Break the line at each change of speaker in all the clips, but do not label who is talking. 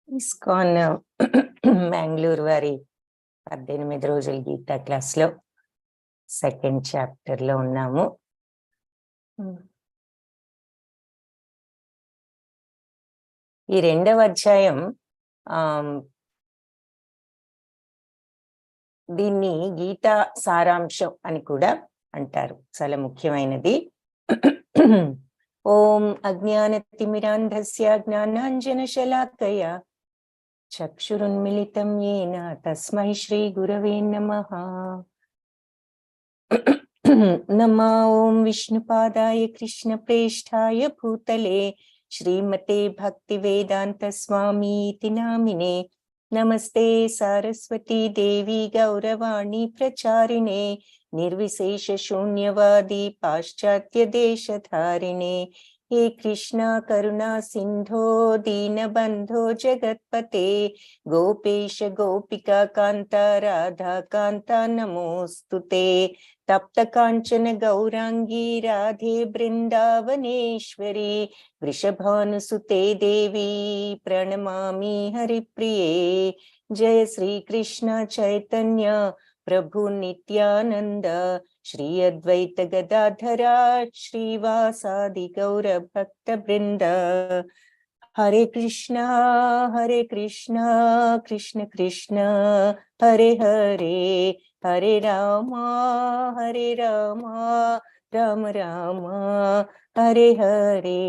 ISKCON Mangalore వారి 18 రోజుల Gita class లో సెకండ్ చాప్టర్ లో ఉన్నాము. ఈ రెండవ అధ్యాయం దీన్ని గీతా సారాంశం అని కూడా అంటారు. చాలా ముఖ్యమైనది. ఓం అజ్ఞానతిమిరాంధస్య జ్ఞానాంజనశలాకయ చక్షురున్మిళితం యేన తస్మై శ్రీ గురవే నమః. నమో ఓం విష్ణుపాదాయ కృష్ణప్రేష్ఠాయ భూతలే శ్రీమతే భక్తివేదాంత స్వామీతి నామినే. నమస్తే సారస్వతీ దేవి గౌరవాణి ప్రచారిణే నిర్విశేష శూన్యవాది పాశ్చాత్య దేశధారిణే. హే కృష్ణ కరుణా సింధో దీనబంధో జగత్పతే గోపేశ గోపికా కాంత రాధా కాంత నమోస్తుతే. తప్త కాంచన గౌరాంగీ రాధే బృందావనేశ్వరి వృషభానుసుతే దేవి ప్రణమామి హరిప్రియే. జయ శ్రీకృష్ణ చైతన్య ప్రభు నిత్యానంద శ్రీ అద్వైత గదాధరా శ్రీవాసాది గౌర భక్త బృంద. హరే కృష్ణ కృష్ణ కృష్ణ హరే హరే, హరే రామ రామ రామ హరే హరే.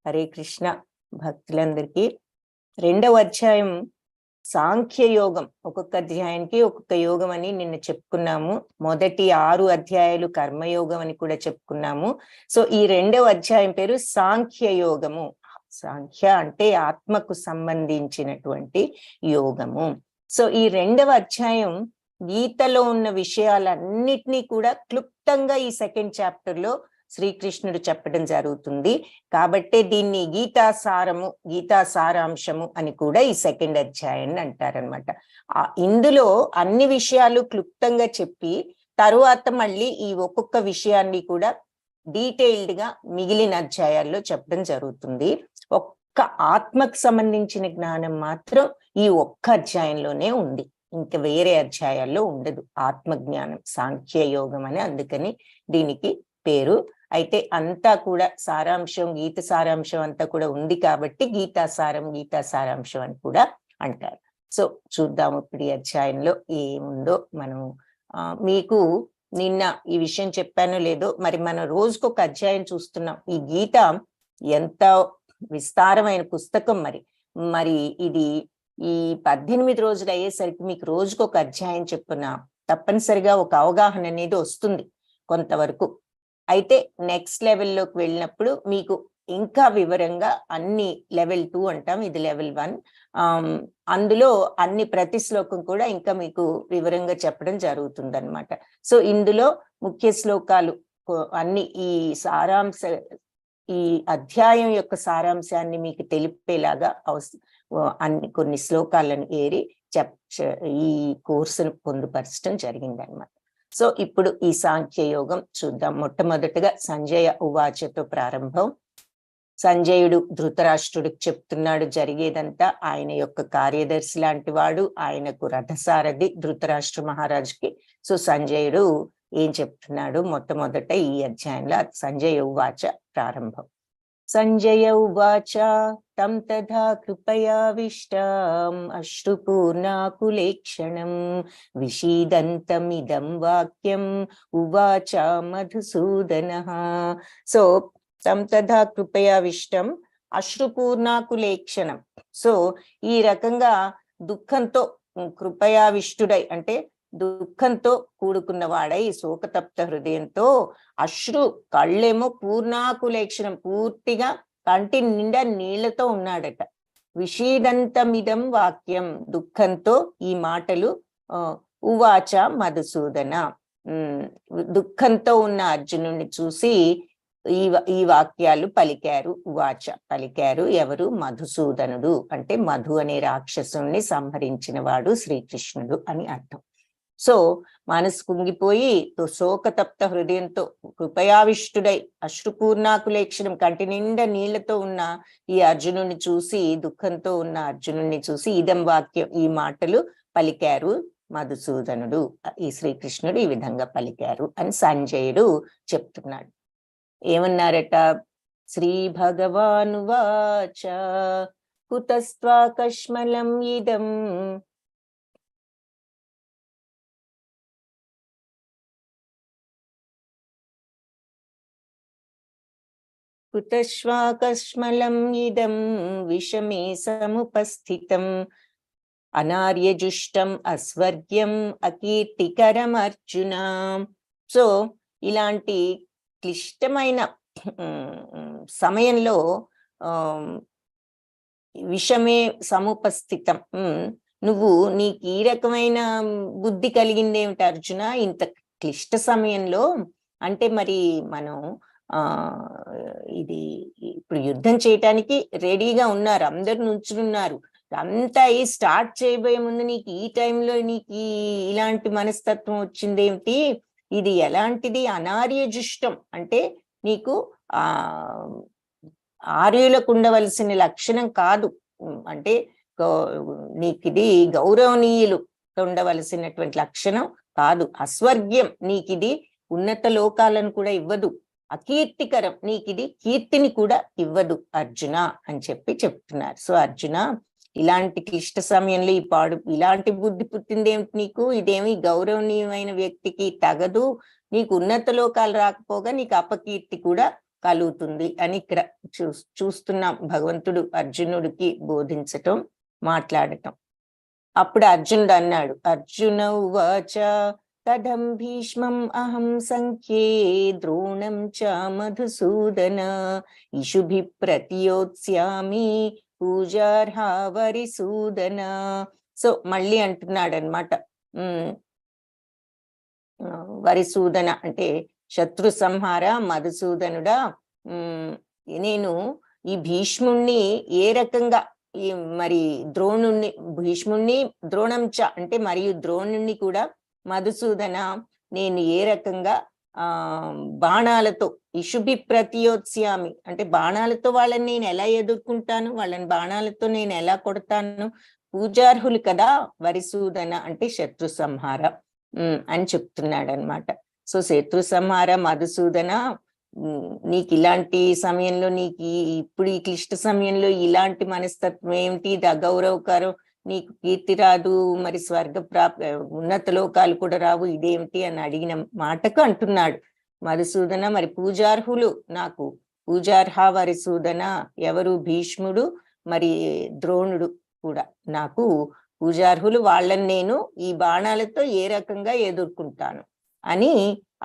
హరే కృష్ణ. భక్తులందరికీ రెండవ అధ్యాయం సాంఖ్య యోగం. ఒక్కొక్క అధ్యాయానికి ఒక్కొక్క యోగం అని నిన్న చెప్పుకున్నాము. మొదటి 6 అధ్యాయాలు కర్మయోగం అని కూడా చెప్పుకున్నాము. సో ఈ రెండవ అధ్యాయం పేరు సాంఖ్య యోగము. సాంఖ్య అంటే ఆత్మకు సంబంధించినటువంటి యోగము. సో ఈ రెండవ అధ్యాయం గీతలో ఉన్న విషయాలన్నిటినీ కూడా క్లుప్తంగా ఈ సెకండ్ చాప్టర్ లో శ్రీకృష్ణుడు చెప్పడం జరుగుతుంది. కాబట్టే దీన్ని గీతా సారాంశము అని కూడా ఈ సెకండ్ అధ్యాయాన్ని అంటారనమాట. ఇందులో అన్ని విషయాలు క్లుప్తంగా చెప్పి తరువాత మళ్ళీ ఈ ఒక్కొక్క విషయాన్ని కూడా డీటెయిల్డ్ గా మిగిలిన అధ్యాయాల్లో చెప్పడం జరుగుతుంది. ఒక్క ఆత్మకు సంబంధించిన జ్ఞానం మాత్రం ఈ ఒక్క అధ్యాయంలోనే ఉంది, ఇంకా వేరే అధ్యాయాల్లో ఉండదు. ఆత్మజ్ఞానం సాంఖ్య యోగం అని అందుకని దీనికి పేరు. అయితే అంతా కూడా సారాంశం, గీత సారాంశం అంతా కూడా ఉంది కాబట్టి గీతా సారాంశం అని కూడా అంటారు. సో చూద్దాము ఇప్పుడు ఈ అధ్యాయంలో ఏముందో. మనం మీకు నిన్న ఈ విషయం చెప్పానో లేదో, మరి మనం రోజుకొక అధ్యాయం చూస్తున్నాం. ఈ గీత ఎంత విస్తారమైన పుస్తకం. మరి ఇది ఈ 18 రోజులు అయ్యేసరికి మీకు రోజుకొక అధ్యాయం చెప్పున తప్పనిసరిగా ఒక అవగాహన అనేది వస్తుంది కొంతవరకు. అయితే నెక్స్ట్ లెవెల్లోకి వెళ్ళినప్పుడు మీకు ఇంకా వివరంగా అన్ని లెవెల్ 2 అంటాం, ఇది లెవెల్ 1. అందులో ప్రతి శ్లోకం కూడా ఇంకా మీకు వివరంగా చెప్పడం జరుగుతుంది అనమాట. సో ఇందులో ముఖ్య శ్లోకాలు అన్ని ఈ అధ్యాయం యొక్క సారాంశాన్ని మీకు తెలిపేలాగా కొన్ని శ్లోకాలను ఏరి ఈ కోర్సును పొందుపరచడం జరిగిందనమాట. సో ఇప్పుడు ఈ సాంఖ్య యోగం చూద్దాం. మొట్టమొదటిగా సంజయ ఉవాచతో ప్రారంభం. సంజయుడు ధృతరాష్ట్రుడికి చెప్తున్నాడు జరిగేదంతా. ఆయన యొక్క కార్యదర్శి లాంటి వాడు, ఆయనకు రథసారథి ధృతరాష్ట్ర మహారాజుకి. సో సంజయుడు ఏం చెప్తున్నాడు మొట్టమొదట ఈ అధ్యాయంలో. సంజయ ఉవాచ ప్రారంభం. సంజయ ఉవాచ తం తథా కృపయావిష్టం అశ్రుపూర్ణాకులేక్షణం విషీదంతమిదం వాక్యం ఉవాచ మధుసూదనః. సో తం తథా కృపయావిష్టం అశ్రుపూర్ణాకులేక్షణం. సో ఈ రకంగా దుఃఖంతో కృపయావిష్టుడై అంటే దుఃఖంతో కూడుకున్నవాడై శోకతప్త హృదయంతో కళ్ళేమో పూర్ణాకులేక్షణం పూర్తిగా కంటి నిండా నీళ్లతో ఉన్నాడట. విషీదంతమిదం వాక్యం దుఃఖంతో ఈ మాటలు ఉవాచ మధుసూదన. దుఃఖంతో ఉన్న అర్జునుడిని చూసి ఈ వాక్యాలు పలికారు. ఉవాచ పలికారు ఎవరు? మధుసూదనుడు. అంటే మధు అనే రాక్షసుని సంహరించిన వాడు శ్రీకృష్ణుడు అని అర్థం. సో మనసు కుంగిపోయి శోకతప్త హృదయంతో కృపయావిష్టుడై అశ్రుపూర్ణాకులేక్షణం కంటి నిండా నీళ్లతో ఉన్న ఈ అర్జునుడిని చూసి, దుఃఖంతో ఉన్న అర్జునుడిని చూసి ఇదం వాక్యం, ఈ మాటలు పలికారు మధుసూదనుడు, ఈ శ్రీకృష్ణుడు ఈ విధంగా పలికారు అని సంజయుడు చెప్తున్నాడు. ఏమన్నారట? శ్రీ భగవానువాచ కుతస్త్వాకష్మలం ఇదం కుతశ్వాకష్మలం ఇదం విషమే సముపస్థితం అనార్యజుష్టం అస్వర్గ్యం అకీర్తికరం అర్జున. సో ఇలాంటి క్లిష్టమైన సమయంలో విషమే సముపస్థితం, నువ్వు నీకు ఈ రకమైన బుద్ధి కలిగిందేమిటి అర్జున ఇంత క్లిష్ట సమయంలో? అంటే మరి మనం ఇది ఇప్పుడు యుద్ధం చేయటానికి రెడీగా ఉన్నారు, అందరు నుంచున్నారు, అంతా ఈ స్టార్ట్ చేయబోయే ముందు నీకు ఈ టైంలో నీకు ఇలాంటి మనస్తత్వం వచ్చిందేమిటి? ఇది ఎలాంటిది? అనార్యజుష్టం అంటే నీకు ఆర్యులకు ఉండవలసిన లక్షణం కాదు, అంటే నీకు ఇది గౌరవనీయులు ఉండవలసినటువంటి లక్షణం కాదు. అస్వర్గ్యం, నీకిది ఉన్నత లోకాలను కూడా ఇవ్వదు. అకీర్తికరం, నీకిది కీర్తిని కూడా ఇవ్వదు అర్జున అని చెప్తున్నారు. సో అర్జున, ఇలాంటి క్లిష్ట సమయంలో ఇలాంటి బుద్ధి పుట్టిందేమిటి నీకు? ఇదేమి గౌరవనీయమైన వ్యక్తికి తగదు, నీకు ఉన్నత లోకాలు రాకపోగా నీకు అపకీర్తి కూడా కలుగుతుంది అని ఇక్కడ చూస్తున్నాం. భగవంతుడు అర్జునుడికి బోధించటం, మాట్లాడటం. అప్పుడు అర్జునుడు అన్నాడు, అర్జున ఉవాచ కథం భీష్మం అహం సంఖ్యే ద్రోణం చ మధుసూదన ఇషుభి ప్రతియోత్స్యామి పూజార్హ వరిసూదన. సో మళ్ళీ అంటున్నాడు అనమాట, వరిసూదన అంటే శత్రు సంహార మధుసూదనుడా, నేను ఈ భీష్ముణ్ణి ఏ రకంగా మరి భీష్ముణ్ణి ద్రోణంచ అంటే మరియు ద్రోణుణ్ణి కూడా మధుసూదన నేను ఏ రకంగా బాణాలతో ఇషుభి ప్రతియోత్స్యామి అంటే బాణాలతో వాళ్ళని నేను ఎలా ఎదుర్కొంటాను, వాళ్ళని బాణాలతో నేను ఎలా కొడతాను, పూజార్హులు కదా వరిసూదన అంటే శత్రు సంహార అని చెప్తున్నాడు అనమాట. సో శత్రు సంహార మధుసూదన, నీకు ఇలాంటి సమయంలో, నీకు ఇప్పుడు ఈ క్లిష్ట సమయంలో ఇలాంటి మనస్తత్వం ఏమిటి? ఇది అగౌరవకరం, నీకు కీర్తి రాదు, మరి స్వర్గ ఉన్నత లోకాలు కూడా రావు, ఇదేమిటి అని అడిగిన మాటకు అంటున్నాడు మధుసూదన, మరి పూజార్హులు నాకు, పూజార్హ వరిసూదన ఎవరు? భీష్ముడు మరి ద్రోణుడు కూడా నాకు పూజార్హులు, వాళ్ళని నేను ఈ బాణాలతో ఏ రకంగా ఎదుర్కొంటాను అని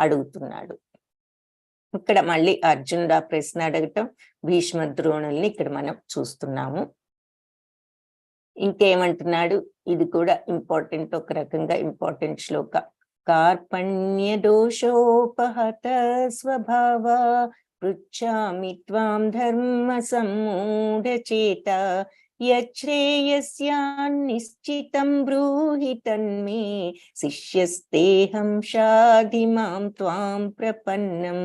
అడుగుతున్నాడు. ఇక్కడ మళ్ళీ అర్జునుడు ఆ ప్రశ్న అడగటం, భీష్మ ద్రోణుల్ని ఇక్కడ మనం చూస్తున్నాము. ఇంకేమంటున్నాడు? ఇది కూడా ఇంపార్టెంట్, ఒక రకంగా ఇంపార్టెంట్ శ్లోక. కార్పణ్య దోషోపహత స్వభావ పృచ్ఛామి త్వాం ధర్మ సమ్మూఢచేత యశ్రేయస్యాన్నిశ్చితం బ్రూహి తన్మే శిష్యస్తేహం షాధి మాం త్వాం ప్రపన్నం.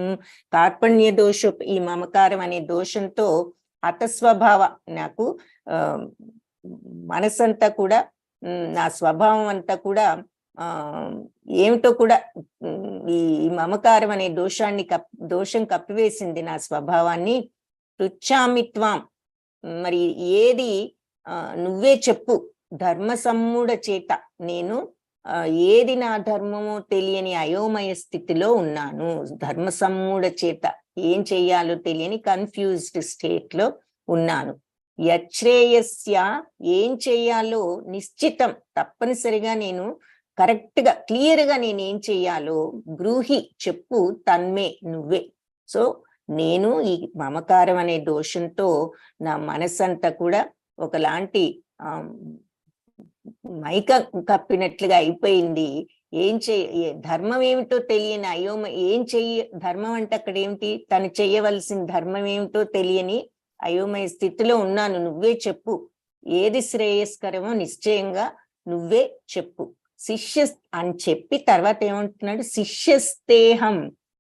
కార్పణ్య దోష, ఈ మమకారం అనే దోషంతో హతస్వభావ, నాకు మనసంతా కూడా, నా స్వభావం అంతా కూడా ఏమిటో కూడా ఈ మమకారం అనే దోషం కప్పివేసింది నా స్వభావాన్ని. పృచ్ఛామిత్వం, మరి ఏది నువ్వే చెప్పు, ధర్మ సమ్మూఢ చేత, నేను ఏది నా ధర్మమో తెలియని అయోమయ స్థితిలో ఉన్నాను. ధర్మ సమ్మూఢ చేత ఏం చెయ్యాలో తెలియని కన్ఫ్యూజ్డ్ స్టేట్ లో ఉన్నాను. యశ్రేయస్య, ఏం చెయ్యాలో నిశ్చితం, తప్పనిసరిగా నేను కరెక్ట్ గా క్లియర్ గా నేనేం చెయ్యాలో బ్రూహి చెప్పు, తన్మే నువ్వే. సో నేను ఈ మమకారం అనే దోషంతో నా మనస్సంతా కూడా ఒకలాంటి మైక కప్పినట్లుగా అయిపోయింది. ధర్మం ఏమిటో తెలియని ధర్మం అంటే అక్కడ ఏమిటి? తను చెయ్యవలసిన ధర్మం ఏమిటో తెలియని అయోమయ స్థితిలో ఉన్నాను. నువ్వే చెప్పు, ఏది శ్రేయస్కరమో నిశ్చయంగా నువ్వే చెప్పు. శిష్య అని చెప్పి తర్వాత ఏమంటున్నాడు, శిష్యస్తేహం,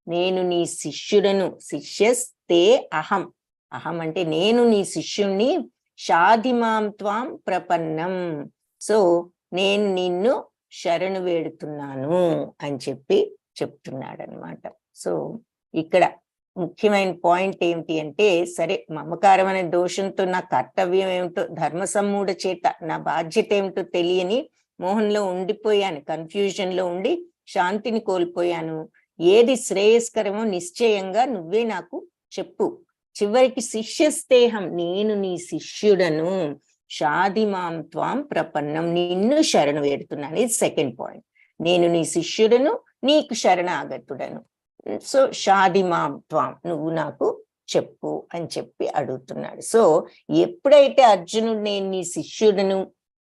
నేను నీ శిష్యుడను. శిష్యస్తే అహం, అహం అంటే నేను నీ శిష్యుణ్ణి. షాధిమాం త్వాం ప్రపన్నం, సో నేను నిన్ను శరణు వేడుతున్నాను అని చెప్పి చెప్తున్నాడు అనమాట. సో ఇక్కడ ముఖ్యమైన పాయింట్ ఏమిటి అంటే, సరే మమకారం అనే దోషంతో నా కర్తవ్యం ఏమిటో, ధర్మ సమ్మూఢ చేత నా బాధ్యత ఏమిటో తెలియని మోహంలో ఉండిపోయాను, కన్ఫ్యూజన్ లో ఉండి శాంతిని కోల్పోయాను. ఏది శ్రేయస్కరమో నిశ్చయంగా నువ్వే నాకు చెప్పు. చివరికి శిష్యస్తేహం, నేను నీ శిష్యుడను. షాధిమాం త్వాం ప్రపన్నం, నిన్ను శరణు వేడుతున్నాను. ఇది సెకండ్ పాయింట్. నేను నీ శిష్యుడను, నీకు శరణాగతుడను. సో షాధిమాం త్వాం, నువ్వు నాకు చెప్పు అని చెప్పి అడుగుతున్నాడు. సో ఎప్పుడైతే అర్జునుడు నేను నీ శిష్యుడను,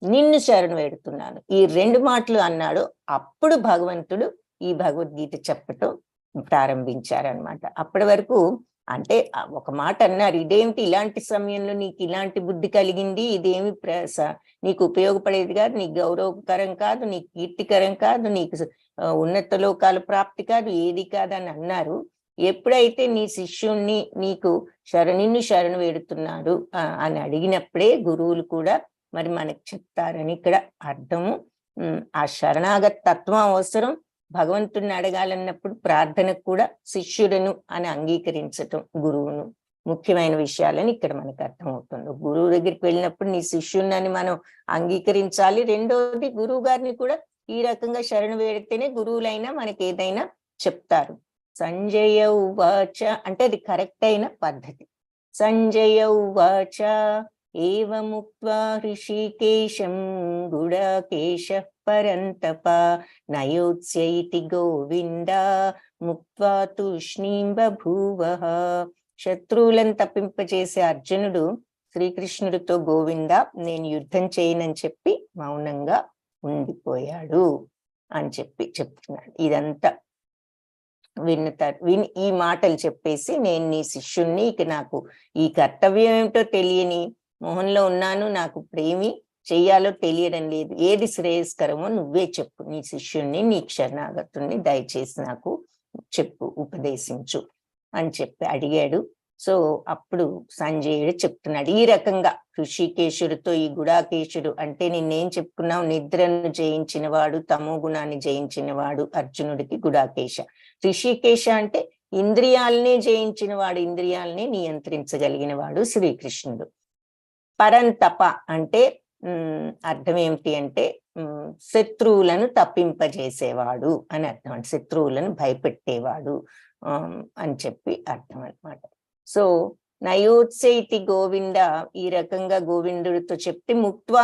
నిన్ను శరణు వేడుతున్నాను, ఈ రెండు మాటలు అన్నాడు, అప్పుడు భగవంతుడు ఈ భగవద్గీత చెప్పటం ప్రారంభించారనమాట. అప్పటి వరకు అంటే ఒక మాట అన్నారు, ఇదేమిటి ఇలాంటి సమయంలో నీకు ఇలాంటి బుద్ధి కలిగింది, ఇదేమి నీకు ఉపయోగపడేది కాదు, నీకు గౌరవకరం కాదు, నీకు కీర్తికరం కాదు, నీకు ఉన్నత లోకాల ప్రాప్తి కాదు, ఏది కాదని అన్నారు. ఎప్పుడైతే నీ శిష్యుణ్ణి నీకు నిన్ను శరణు వేడుతున్నారు అని అడిగినప్పుడే గురువులు కూడా మరి మనకు చెప్తారని ఇక్కడ అర్థము. ఆ శరణాగత తత్వం అవసరం. భగవంతుడిని అడగాలన్నప్పుడు ప్రార్థనకు కూడా శిష్యుడను అని అంగీకరించటం గురువును, ముఖ్యమైన విషయాలని ఇక్కడ మనకు అర్థమవుతుంది. గురువు దగ్గరికి వెళ్ళినప్పుడు నీ శిష్యుణ్ణని మనం అంగీకరించాలి. రెండోది గురువు గారిని కూడా ఈ రకంగా శరణు వేడితేనే గురువులైనా మనకి ఏదైనా చెప్తారు. సంజయ ఉవాచ అంటే అది కరెక్ట్ అయిన పద్ధతి. సంజయ ఉవాచ ఏవముక్త్వా హృషీకేశం గుడాకేశః పరంతప నయోత్స్య ఇతి గోవింద ముక్త్వా తూష్ణీం బభూవః. శత్రువులను తప్పింపజేసే అర్జునుడు శ్రీకృష్ణుడితో గోవింద నేను యుద్ధం చేయనని చెప్పి మౌనంగా ఉండిపోయాడు అని చెప్పి చెప్తున్నాడు. ఇదంతా విని ఈ మాటలు చెప్పేసి, నేను నీ శిష్యుణ్ణి, ఇక నాకు ఈ కర్తవ్యం ఏమిటో తెలియని మోహంలో ఉన్నాను, నాకు ప్రేమి చెయ్యాలో తెలియడం లేదు, ఏది శ్రేయస్కరమో నువ్వే చెప్పు, నీ శిష్యుణ్ణి, నీ శరణాగతుణ్ణి దయచేసి నాకు చెప్పు, ఉపదేశించు అని చెప్పి అడిగాడు. సో అప్పుడు సంజయుడు చెప్తున్నాడు ఈ రకంగా, ఋషికేశుడితో ఈ గుడాకేశుడు అంటే నిన్నేం చెప్పుకున్నావు, నిద్రను జయించిన వాడు, తమో గుణాన్ని జయించిన వాడు అర్జునుడికి గుడాకేశ. ఋషికేశ అంటే ఇంద్రియాలనే జయించిన వాడు, ఇంద్రియాలనే నియంత్రించగలిగిన వాడు శ్రీకృష్ణుడు. పరంతప అంటే అర్థం ఏమిటి అంటే శత్రువులను తప్పింపజేసేవాడు అని అర్థం, అంటే శత్రువులను భయపెట్టేవాడు అని చెప్పి అర్థం అనమాట. సో నయోత్సైతి గోవింద, ఈ రకంగా గోవిందుడితో చెప్తే ముక్త్వా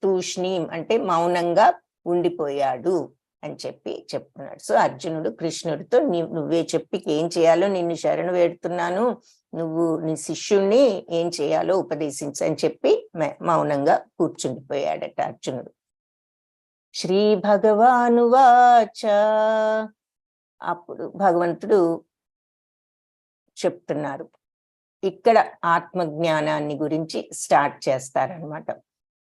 తూష్ణీం అంటే మౌనంగా ఉండిపోయాడు అని చెప్పి చెప్తున్నాడు. సో అర్జునుడు కృష్ణుడితో నువ్వే చెప్పి ఏం చేయాలో, నిన్ను శరణు వేడుతున్నాను, నువ్వు నీ శిష్యుణ్ణి ఏం చేయాలో ఉపదేశించని చెప్పి మౌనంగా కూర్చుండిపోయాడట అర్జునుడు. శ్రీ భగవానువాచ, అప్పుడు భగవంతుడు చెప్తున్నారు. ఇక్కడ ఆత్మజ్ఞానాన్ని గురించి స్టార్ట్ చేస్తారనమాట.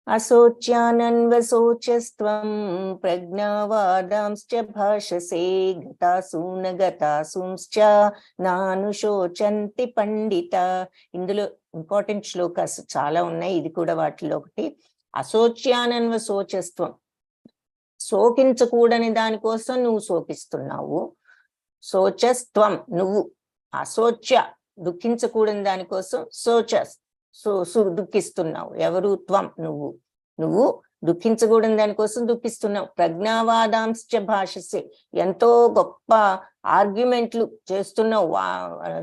అశోచ్యానన్వశోచస్త్వం ప్రజ్ఞావాదాంశ్చ భాషసే గతాసూన గతాసూంశ్చ నానుశోచంతి పండిత. ఇందులో ఇంపార్టెంట్ శ్లోకాస్ చాలా ఉన్నాయి, ఇది కూడా వాటిలో ఒకటి. అశోచ్యానన్వశోచస్త్వం, శోకించకూడని దానికోసం నువ్వు శోకిస్తున్నావు. శోచస్త్వం నువ్వు, అశోచ్య దుఃఖించకూడని దానికోసం దుఃఖిస్తున్నావు. ఎవరు? త్వం నువ్వు, నువ్వు దుఃఖించకూడని దానికోసం దుఃఖిస్తున్నావు. ప్రజ్ఞావాదాంశ్చ భాషసే, ఎంతో గొప్ప ఆర్గ్యుమెంట్లు చేస్తున్నావు,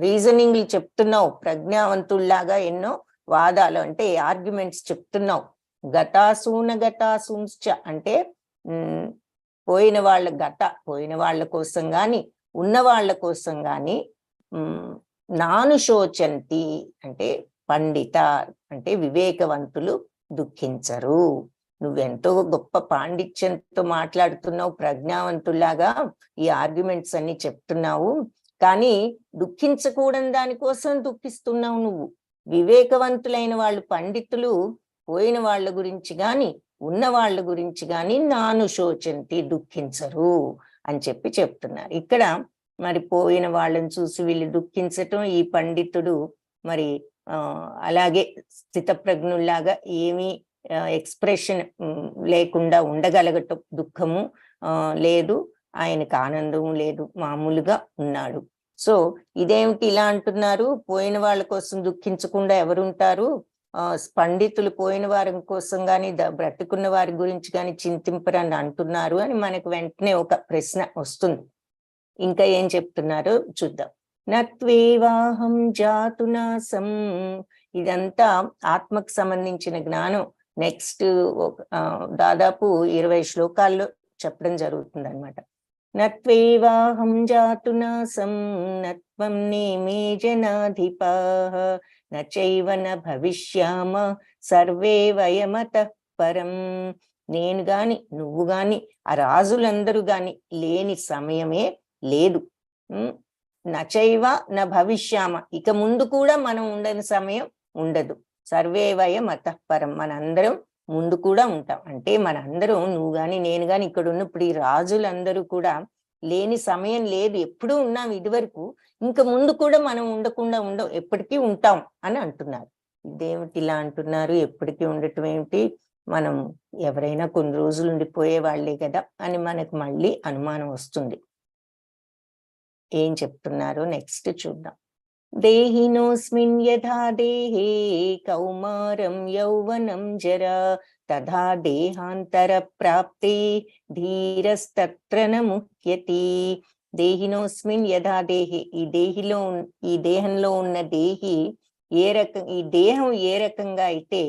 రీజనింగ్లు చెప్తున్నావు, ప్రజ్ఞావంతుల్లాగా ఎన్నో వాదాలు అంటే ఆర్గ్యుమెంట్స్ చెప్తున్నావు. గతాసూన గతాసూంశ్చ అంటే పోయిన వాళ్ళ కోసం గాని ఉన్న వాళ్ళ కోసం గాని నానుశోచంతి అంటే పండిత అంటే వివేకవంతులు దుఃఖించరు. నువ్వెంతో గొప్ప పాండిత్యంతో మాట్లాడుతున్నావు, ప్రజ్ఞావంతుల్లాగా ఈ ఆర్గ్యుమెంట్స్ అన్ని చెప్తున్నావు, కానీ దుఃఖించకూడని దానికోసం దుఃఖిస్తున్నావు నువ్వు. వివేకవంతులైన వాళ్ళు, పండితులు పోయిన వాళ్ళ గురించి గాని ఉన్న వాళ్ళ గురించి కానీ నాను శోచంతి దుఃఖించరు అని చెప్పి చెప్తున్నారు. ఇక్కడ మరి పోయిన వాళ్ళని చూసి వీళ్ళు దుఃఖించటం, ఈ పండితుడు మరి అలాగే స్థితప్రజ్ఞుల్లాగా ఏమీ ఎక్స్ప్రెషన్ లేకుండా ఉండగలగటం, దుఃఖము లేదు, ఆయనకు ఆనందము లేదు, మామూలుగా ఉన్నాడు. సో ఇదేమిటి ఇలా అంటున్నారు, పోయిన వాళ్ళ కోసం దుఃఖించకుండా ఎవరుంటారు, పండితులు పోయిన వారి కోసం కానీ బ్రతుకున్న వారి గురించి కానీ చింతింపరని అంటున్నారు అని మనకు వెంటనే ఒక ప్రశ్న వస్తుంది. ఇంకా ఏం చెప్తున్నారో చూద్దాం. నత్వేవాహం జాతునాసం, ఇదంతా ఆత్మకు సంబంధించిన జ్ఞానం. నెక్స్ట్ దాదాపు 20 శ్లోకాల్లో చెప్పడం జరుగుతుంది అనమాట. నత్వేవాహం జాతునాసం నత్వం నేమే జనాధిపాః నచైవ న భవిష్యామ సర్వే వయమతః పరం. నేను గాని నువ్వు గాని ఆ రాజులందరూ గాని లేని సమయమే లేదు. నచైవ న భవిష్యామ, ఇక ముందు కూడా మనం ఉండని సమయం ఉండదు. సర్వే వయమతః పరం, మనందరం ముందు కూడా ఉంటాం. అంటే మనందరం, నువ్వు గాని నేను గాని ఇక్కడ ఉన్నప్పుడు ఈ రాజులందరూ కూడా లేని సమయం లేదు, ఎప్పుడూ ఉన్నాం ఇదివరకు, ఇంకా ముందు కూడా మనం ఉండకుండా ఉండవు, ఎప్పటికీ ఉంటాం అని అంటున్నారు. ఇదేమిటి ఇలా అంటున్నారు, ఎప్పటికీ ఉండటం ఏమిటి, మనం ఎవరైనా కొన్ని రోజులు ఉండిపోయే వాళ్ళే కదా అని మనకు మళ్ళీ అనుమానం వస్తుంది. ఏం చెప్తున్నారో నెక్స్ట్ చూద్దాం. దేహినోస్మిన్ యథా దేహే కౌమారం యౌవనం జరా తథా దేహాంతర ప్రాప్తే ధీరస్తత్ర న ముహ్యతి. దేహినోస్మిన్ యథా దేహే, ఈ దేహంలో ఉన్న దేహి ఈ దేహం ఏ రకంగా అయితే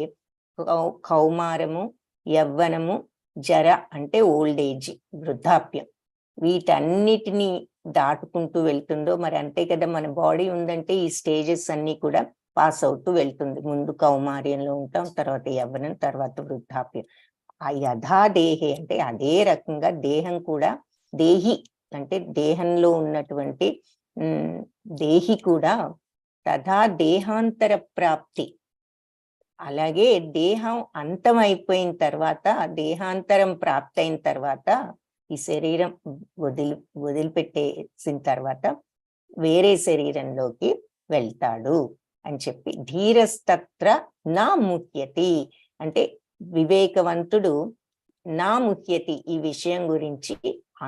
కౌమారము, యవ్వనము, జర అంటే ఓల్డ్ ఏజ్, వృద్ధాప్యం, వీటన్నిటినీ దాటుకుంటూ వెళ్తుందో, మరి అంతే కదా మన బాడీ ఉందంటే ఈ స్టేజెస్ అన్ని కూడా పాస్ అవుతూ వెళ్తుంది. ముందు కౌమార్యంలో ఉంటాం, తర్వాత యవ్వనం, తర్వాత వృద్ధాప్యం. ఆ యథా దేహే అంటే అదే రకంగా దేహం కూడా, దేహి అంటే దేహంలో ఉన్నటువంటి దేహి కూడా తథా దేహాంతర ప్రాప్తి, అలాగే దేహం అంతం అయిపోయిన తర్వాత, దేహాంతరం ప్రాప్తి అయిన తర్వాత, ఈ శరీరం వదిలిపెట్టేసిన తర్వాత వేరే శరీరంలోకి వెళ్తాడు అని చెప్పి, ధీరస్తత్ర నా ముహ్యతి అంటే వివేకవంతుడు నా ముహ్యతి, ఈ విషయం గురించి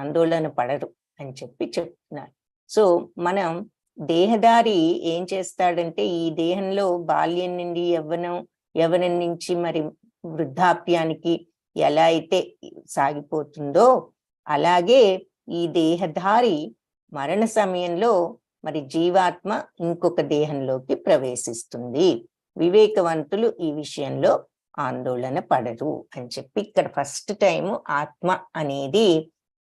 ఆందోళన పడరు అని చెప్పి చెప్తున్నారు. సో మనం దేహదారి ఏం చేస్తాడంటే, ఈ దేహంలో బాల్యం నుండి యవ్వనం నుంచి మరి వృద్ధాప్యానికి ఎలా అయితే సాగిపోతుందో, అలాగే ఈ దేహధారి మరణ సమయంలో మరి జీవాత్మ ఇంకొక దేహంలోకి ప్రవేశిస్తుంది. వివేకవంతులు ఈ విషయంలో ఆందోళన పడరు అని చెప్పి ఇక్కడ ఫస్ట్ టైం ఆత్మ అనేది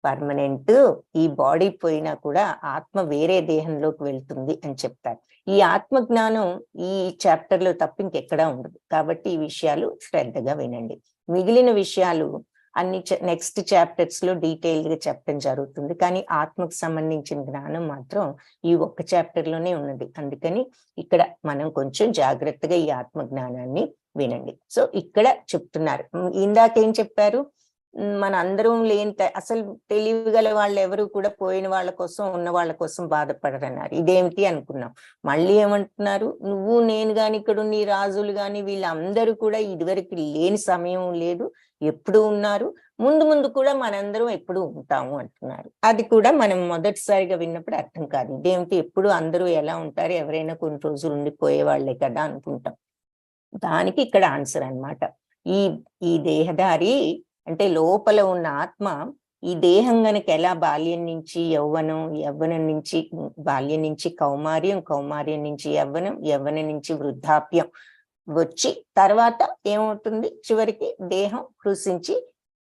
పర్మనెంట్, ఈ బాడీ పోయినా కూడా ఆత్మ వేరే దేహంలోకి వెళ్తుంది అని చెప్తారు. ఈ ఆత్మ జ్ఞానం ఈ చాప్టర్ లో తప్ప ఇంకెక్కడా ఉండదు. కాబట్టి ఈ విషయాలు శ్రద్ధగా వినండి. మిగిలిన విషయాలు అన్ని నెక్స్ట్ చాప్టర్స్ లో డీటెయిల్ గా చెప్పడం జరుగుతుంది. కానీ ఆత్మకు సంబంధించిన జ్ఞానం మాత్రం ఈ ఒక్క చాప్టర్ లోనే ఉన్నది. అందుకని ఇక్కడ మనం కొంచెం జాగ్రత్తగా ఈ ఆత్మ జ్ఞానాన్ని వినండి. సో ఇక్కడ చెప్తున్నారు, ఇందాకేం చెప్పారు, మన అందరం లేని అసలు తెలివిగల వాళ్ళు ఎవరు కూడా పోయిన వాళ్ళ కోసం ఉన్న వాళ్ళ కోసం బాధపడరన్నారు. ఇదేమిటి అనుకున్నాం. మళ్ళీ ఏమంటున్నారు, నువ్వు నేను గాని ఇక్కడ నీ రాజులు గాని వీళ్ళందరూ కూడా ఇదివరకు లేని సమయం లేదు, ఎప్పుడు ఉన్నారు, ముందు ముందు కూడా మనందరం ఎప్పుడు ఉంటాము అంటున్నారు. అది కూడా మనం మొదటిసారిగా విన్నప్పుడు అర్థం కాదు. ఇదేమిటి ఎప్పుడు అందరూ ఎలా ఉంటారు, ఎవరైనా కొన్ని రోజులు ఉండిపోయే వాళ్ళే కదా అనుకుంటాం. దానికి ఇక్కడ ఆన్సర్ అన్నమాట. ఈ దేహధారి అంటే లోపల ఉన్న ఆత్మ, ఈ దేహం గనక ఎలా బాల్యం నుంచి యవ్వనం నుంచి బాల్యం నుంచి కౌమార్యం నుంచి యవ్వనం నుంచి వృద్ధాప్యం వచ్చి తర్వాత ఏమవుతుంది, చివరికి దేహం కృషించి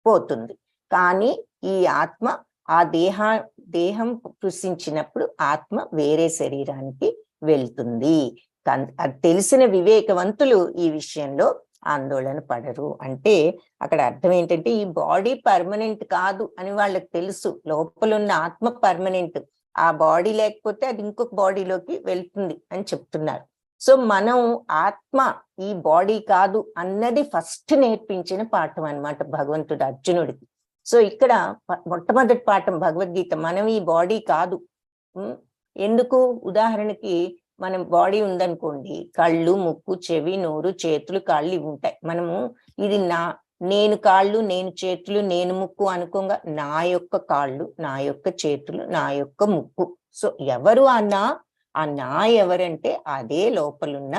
పోతుంది. కానీ ఈ ఆత్మ ఆ దేహం కృషించినప్పుడు ఆత్మ వేరే శరీరానికి వెళ్తుంది. అది తెలిసిన వివేకవంతులు ఈ విషయంలో ఆందోళన పడరు. అంటే అక్కడ అర్థం ఏంటంటే, ఈ బాడీ పర్మనెంట్ కాదు అని వాళ్ళకి తెలుసు. లోపల ఉన్న ఆత్మ పర్మనెంట్, ఆ బాడీ లేకపోతే అది ఇంకొక బాడీలోకి వెళ్తుంది అని చెప్తున్నారు. సో మనం ఆత్మ ఈ బాడీ కాదు అన్నది ఫస్ట్ నేర్పించిన పాఠం అన్నమాట భగవంతుడు అర్జునుడికి. సో ఇక్కడ మొట్టమొదటి పాఠం భగవద్గీత, మనం ఈ బాడీ కాదు. ఎందుకు? ఉదాహరణకి మనం బాడీ ఉందనుకోండి, కళ్ళు, ముక్కు, చెవి, నోరు, చేతులు, కాళ్ళు ఇవి ఉంటాయి. మనము ఇది నేను కాళ్ళు, నేను చేతులు, నేను ముక్కు అనుకోగా నా యొక్క కాళ్ళు, నా యొక్క చేతులు, నా యొక్క ముక్కు. సో ఎవరు ఆ నా ఎవరంటే అదే లోపలున్న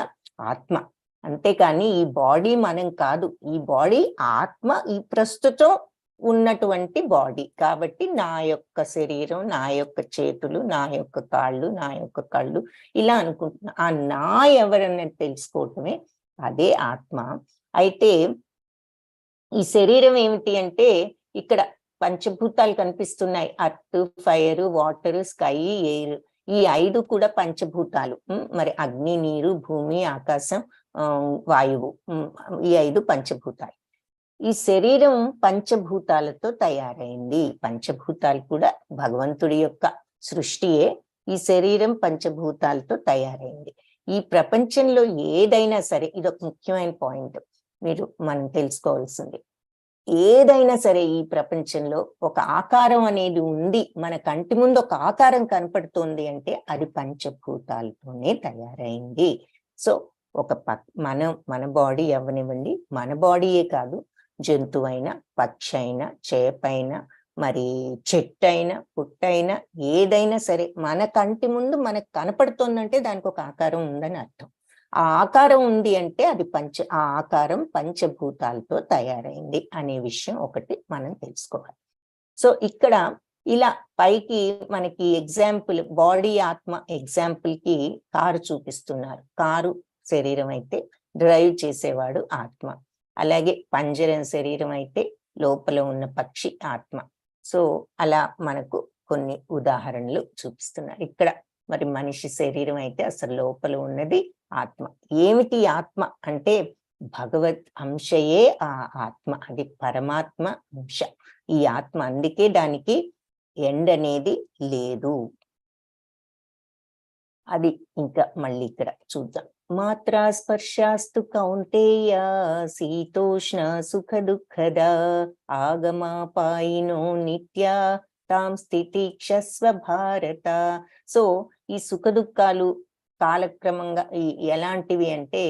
ఆత్మ. అంతేకాని ఈ బాడీ మనం కాదు. ఈ బాడీ ఆత్మ, ఈ ప్రస్తుతం ఉన్నటువంటి బాడీ. కాబట్టి నా యొక్క శరీరం, నా యొక్క చేతులు, నా యొక్క కాళ్ళు, నా యొక్క కళ్ళు ఇలా అనుకుంటున్నా. ఆ నా ఎవరన్నది తెలుసుకోవటమే అదే ఆత్మ. అయితే ఈ శరీరం ఏమిటి అంటే ఇక్కడ పంచభూతాలు కనిపిస్తున్నాయి. Earth, fire, water, sky, air. ఈ 5 కూడా పంచభూతాలు. మరి అగ్ని, నీరు, భూమి, ఆకాశం, వాయువు, ఈ 5 పంచభూతాలు. ఈ శరీరం పంచభూతాలతో తయారైంది. పంచభూతాలు కూడా భగవంతుడి యొక్క సృష్టియే. ఈ శరీరం పంచభూతాలతో తయారైంది. ఈ ప్రపంచంలో ఏదైనా సరే, ఇదొక ముఖ్యమైన పాయింట్ మనం తెలుసుకోవాల్సింది. ఏదైనా సరే ఈ ప్రపంచంలో ఒక ఆకారం అనేది ఉంది, మన కంటి ముందు ఒక ఆకారం కనపడుతుంది అంటే అది పంచభూతాలతోనే తయారైంది. సో మన బాడీ అవ్వనివ్వండి, మన బాడీయే కాదు, జంతువు అయినా, పక్షి అయినా, చేపైనా, మరి చెట్టు అయినా, పుట్టైనా, ఏదైనా సరే మన కంటి ముందు మనకు కనపడుతుందంటే దానికి ఒక ఆకారం ఉందని అర్థం. ఆ ఆకారం ఉంది అంటే అది ఆ ఆకారం పంచభూతాలతో తయారైంది అనే విషయం ఒకటి మనం తెలుసుకోవాలి. సో ఇక్కడ ఇలా పైకి మనకి ఎగ్జాంపుల్, బాడీ ఆత్మ ఎగ్జాంపుల్ కి కారు చూపిస్తున్నారు. కారు శరీరం అయితే డ్రైవ్ చేసేవాడు ఆత్మ. అలాగే పంజరం శరీరం అయితే లోపల ఉన్న పక్షి ఆత్మ. సో అలా మనకు కొన్ని ఉదాహరణలు చూపిస్తున్నారు. ఇక్కడ మరి మనిషి శరీరం అయితే అసలు లోపల ఉన్నది ఆత్మ. ఏమిటి ఆత్మ అంటే భగవత్ అంశయే ఆ ఆత్మ. అది పరమాత్మ అంశ ఈ ఆత్మ. అందుకే దానికి ఎండ్ అనేది లేదు. అది ఇంకా మళ్ళీ ఇక్కడ చూద్దాం. మాత్రా స్పర్శాస్తు కౌంతేయ శీతోష్ణ సుఖ దుఃఖద ఆగమాపాయినో నిత్య తాం స్థితిక్షస్వ భారత. సో ఈ సుఖ దుఃఖాలు కాలక్రమంగా ఎలాంటివి అంటే,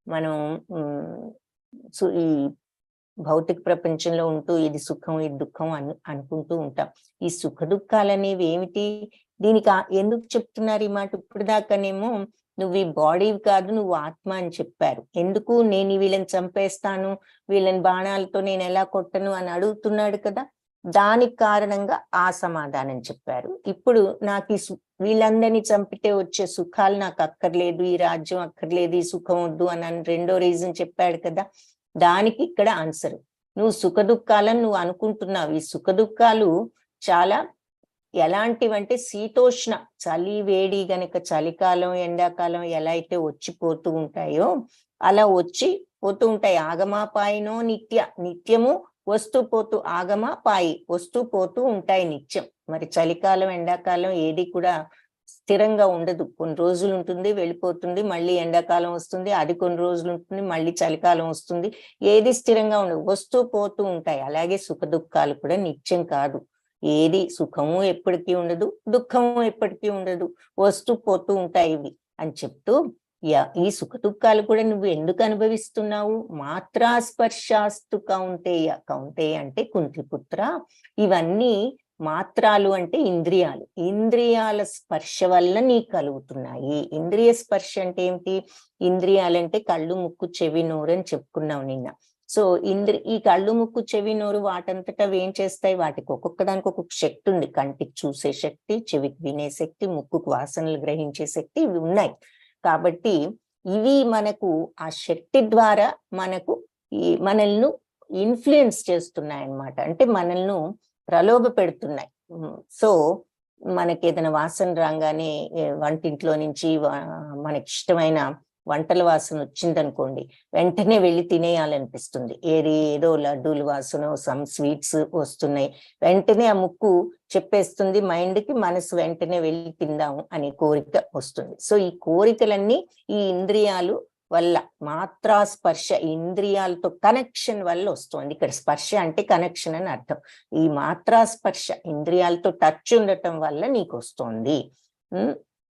మనం ఈ భౌతిక ప్రపంచంలో ఉంటూ ఇది సుఖం, ఇది దుఃఖం అనుకుంటూ ఉంటాం. ఈ సుఖ దుఃఖాలు అనేవి ఏమిటి? దీనికి ఎందుకు చెప్తున్నారు ఈ మాట? ఇప్పుడు దాకానేమో నువ్వు ఈ బాడీ కాదు, నువ్వు ఆత్మ అని చెప్పారు. ఎందుకు? నేను వీళ్ళని చంపేస్తాను, వీళ్ళని బాణాలతో నేను ఎలా కొట్టను అని అడుగుతున్నాడు కదా. దానికి కారణంగా ఆ సమాధానం చెప్పారు. ఇప్పుడు నాకు వీళ్ళందరినీ చంపితే వచ్చే సుఖాలు నాకు అక్కర్లేదు, ఈ రాజ్యం అక్కర్లేదు, ఈ సుఖం వద్దు అని రెండో రీజన్ చెప్పాడు కదా. దానికి ఇక్కడ ఆన్సర్, నువ్వు సుఖ దుఃఖాలను నువ్వు అనుకుంటున్నావు. ఈ సుఖ దుఃఖాలు చాలా ఎలాంటివంటే శీతోష్ణ, చలి వేడి, గనక చలికాలం ఎండాకాలం ఎలా అయితే వచ్చిపోతూ ఉంటాయో అలా వచ్చి పోతూ ఉంటాయి. ఆగమాపాయినో నిత్య, నిత్యము వస్తూ పోతూ, ఆగమా పాయి వస్తూ పోతూ ఉంటాయి నిత్యం. మరి చలికాలం ఎండాకాలం ఏది కూడా స్థిరంగా ఉండదు. కొన్ని రోజులు ఉంటుంది, వెళ్ళిపోతుంది, మళ్ళీ ఎండాకాలం వస్తుంది, అది కొన్ని రోజులు ఉంటుంది, మళ్ళీ చలికాలం వస్తుంది. ఏది స్థిరంగా ఉండదు, వస్తూ పోతూ ఉంటాయి. అలాగే సుఖ దుఃఖాలు కూడా నిత్యం కాదు. ఏది సుఖము ఎప్పటికీ ఉండదు, దుఃఖము ఎప్పటికీ ఉండదు, వస్తూ పోతూ ఉంటాయి ఇవి అని చెప్తూ, ఈ సుఖ దుఃఖాలు కూడా నువ్వు ఎందుకు అనుభవిస్తున్నావు? మాత్రా స్పర్శాస్తు కౌంతేయ. కౌంతేయ అంటే కుంతిపుత్ర. ఇవన్నీ మాత్రాలు అంటే ఇంద్రియాలు. ఇంద్రియాల స్పర్శ వల్ల నీకు కలుగుతున్నాయి. ఇంద్రియ స్పర్శ అంటే ఏమిటి? ఇంద్రియాలంటే కళ్ళు, ముక్కు, చెవి, నోరు అని చెప్పుకున్నావు నిన్న. సో ఈ కళ్ళు, ముక్కు, చెవి, నోరు వాటంతటా ఏం చేస్తాయి? వాటికి ఒక్కొక్కదానికి ఒక్కొక్క శక్తి ఉంది. కంటికి చూసే శక్తి, చెవికి వినే శక్తి, ముక్కుకు వాసనలు గ్రహించే శక్తి, ఇవి ఉన్నాయి. కాబట్టి ఇవి మనకు ఆ శక్తి ద్వారా మనకు మనల్ని ఇన్ఫ్లుయెన్స్ చేస్తున్నాయి అన్నమాట. అంటే మనల్ని ప్రలోభ పెడుతున్నాయి. సో మనకి ఏదైనా వాసన రాగానే వంటింట్లో నుంచి మనకి ఇష్టమైన వంటల వాసన వచ్చిందనుకోండి, వెంటనే వెళ్ళి తినేయాలనిపిస్తుంది. ఏదో లడ్డూల వాసన, సమ్ స్వీట్స్ వస్తున్నాయి, వెంటనే ఆ ముక్కు చెప్పేస్తుంది మైండ్కి, మనసు వెంటనే వెళ్ళి తిందాము అనే కోరిక వస్తుంది. సో ఈ కోరికలన్నీ ఈ ఇంద్రియాలు వల్ల, మాత్రా స్పర్శ ఇంద్రియాలతో కనెక్షన్ వల్ల వస్తుంది. ఇక్కడ స్పర్శ అంటే కనెక్షన్ అని అర్థం. ఈ మాత్రా స్పర్శ ఇంద్రియాలతో టచ్ ఉండటం వల్ల నీకు వస్తుంది.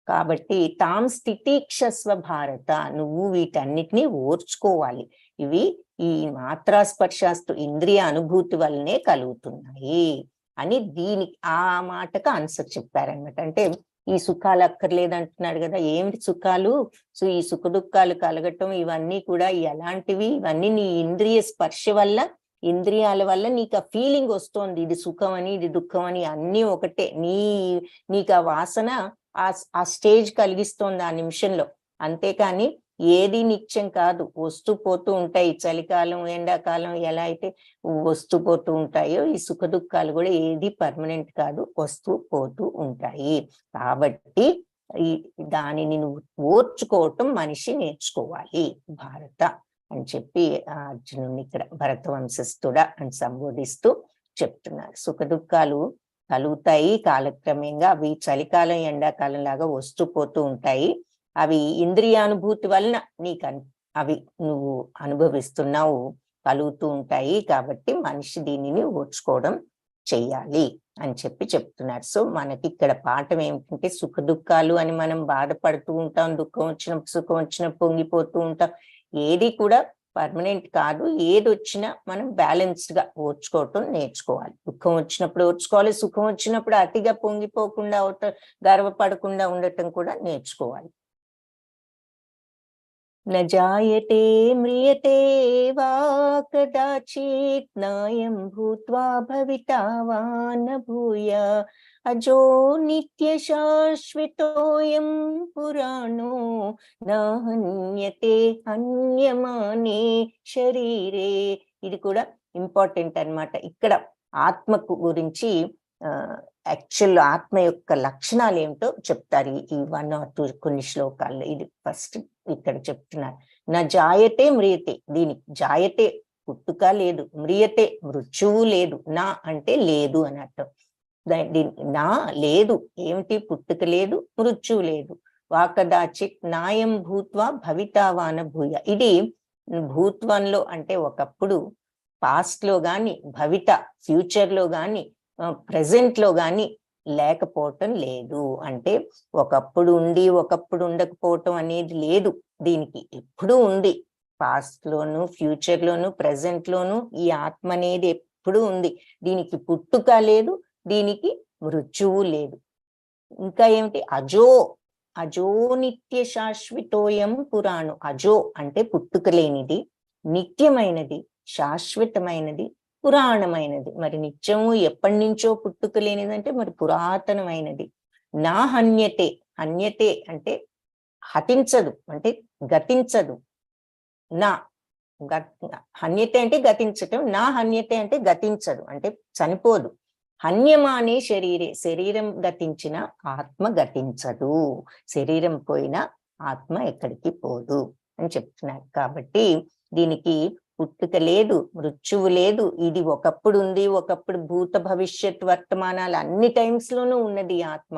కాబట్టి తాం స్థితీక్షస్వ భారత, నువ్వు వీటన్నిటినీ ఓర్చుకోవాలి. ఇవి ఈ మాత్రా స్పర్శాస్తు ఇంద్రియ అనుభూతి వల్లనే కలుగుతున్నాయి అని దీనికి ఆ మాటకు ఆన్సర్ చెప్పారనమాట. అంటే ఈ సుఖాలు అక్కర్లేదంటున్నాడు కదా, ఏమిటి సుఖాలు? సో ఈ సుఖ దుఃఖాలు కలగటం ఇవన్నీ కూడా ఎలాంటివి? ఇవన్నీ నీ ఇంద్రియ స్పర్శ వల్ల, ఇంద్రియాల వల్ల నీకు ఆ ఫీలింగ్ వస్తోంది, ఇది సుఖం అని ఇది దుఃఖం అని, అన్నీ ఒకటే. నీకు ఆ వాసన ఆ స్టేజ్ కలిగిస్తోంది ఆ నిమిషంలో. అంతేకాని ఏది నిత్యం కాదు, వస్తూ పోతూ ఉంటాయి. చలికాలం ఎండాకాలం ఎలా అయితే వస్తూ పోతూ ఉంటాయో, ఈ సుఖ దుఃఖాలు కూడా ఏది పర్మనెంట్ కాదు, వస్తూ పోతూ ఉంటాయి. కాబట్టి దానిని నువ్వు ఓర్చుకోవటం మనిషి నేర్చుకోవాలి భారత అని చెప్పి అర్జునుడిని ఇక్కడ భరత వంశస్థుడా అని సంబోధిస్తూ చెప్తున్నారు. సుఖ దుఃఖాలు కలుగుతాయి కాలక్రమేణంగా, అవి చలికాలం ఎండాకాలం లాగా వస్తూ పోతూ ఉంటాయి. అవి ఇంద్రియానుభూతి వలన అవి నువ్వు అనుభవిస్తున్నావు, కలుగుతూ ఉంటాయి. కాబట్టి మనిషి దీనిని ఓర్చుకోవడం చెయ్యాలి అని చెప్పి చెప్తున్నారు. సో మనకి ఇక్కడ పాఠం ఏమిటంటే, సుఖ దుఃఖాలు అని మనం బాధపడుతూ ఉంటాం, దుఃఖం వచ్చినప్పుడు సుఖం వచ్చినప్పుడు పొంగిపోతూ ఉంటాం. ఏది కూడా పర్మనెంట్ కాదు. ఏది వచ్చినా మనం బ్యాలెన్స్డ్ గా ఓర్చుకోవటం నేర్చుకోవాలి. దుఃఖం వచ్చినప్పుడు ఓర్చుకోవాలి, సుఖం వచ్చినప్పుడు అతిగా పొంగిపోకుండా గర్వపడకుండా ఉండటం కూడా నేర్చుకోవాలి. न जायते म्रियते वा कदाचित् नायं भूत्वा भविता वा न भूय अजो नित्यशाश्वतोऽयं पुराणो न हन्यते हन्यमाने शरीरे. ఇది కూడా ఇంపార్టెంట్ అన్నమాట. ఇక్కడ ఆత్మకు గురించి యాక్చువల్ ఆత్మ యొక్క లక్షణాలు ఏమిటో చెప్తారు ఈ 1 or 2 కొన్ని శ్లోకాల్లో. ఇది ఫస్ట్ ఇక్కడ చెప్తున్నారు. నా జాయతే మ్రియతే, దీనికి జాయతే పుట్టుక లేదు, మ్రియతే మృత్యువు లేదు, నా అంటే లేదు అని అర్థం. నా లేదు, ఏమిటి? పుట్టుక లేదు, మృత్యువు లేదు. వాకదాచిత్ నాయం భూత్వా భవితావాన భూయ. ఇది భూత్వంలో అంటే ఒకప్పుడు పాస్ట్ లో గాని, భవిత ఫ్యూచర్ లో గాని, ప్రెజెంట్ లో గాని లేకపోవటం లేదు. అంటే ఒకప్పుడు ఉండి ఒకప్పుడు ఉండకపోవటం అనేది లేదు. దీనికి ఎప్పుడూ ఉంది. పాస్ట్ లోను, ఫ్యూచర్ లోను, ప్రెజెంట్ లోను ఈ ఆత్మ అనేది ఎప్పుడూ ఉంది. దీనికి పుట్టుక లేదు, దీనికి మృత్యువు లేదు. ఇంకా ఏమిటి? అజో నిత్య శాశ్వతోయం పురాణం. అజో అంటే పుట్టుక లేనిది, నిత్యమైనది, శాశ్వతమైనది, పురాణమైనది. మరి నిత్యము ఎప్పటి నుంచో పుట్టుక లేనిదంటే మరి పురాతనమైనది. నా హన్యతే, హన్యతే అంటే హతించదు, అంటే గతించదు. నా హన్యతే అంటే గతించటం, నా హన్యతే అంటే గతించదు, అంటే చనిపోదు. హన్యమానే శరీరే, శరీరం గతించిన ఆత్మ గతించదు, శరీరం పోయినా ఆత్మ ఎక్కడికి పోదు అని చెప్తున్నారు. కాబట్టి దీనికి పుట్టుక లేదు, మృత్యువు లేదు. ఇది ఒకప్పుడు ఉంది, ఒకప్పుడు భూత భవిష్యత్ వర్తమానాలు అన్ని టైమ్స్ లోనూ ఉన్నది ఆత్మ.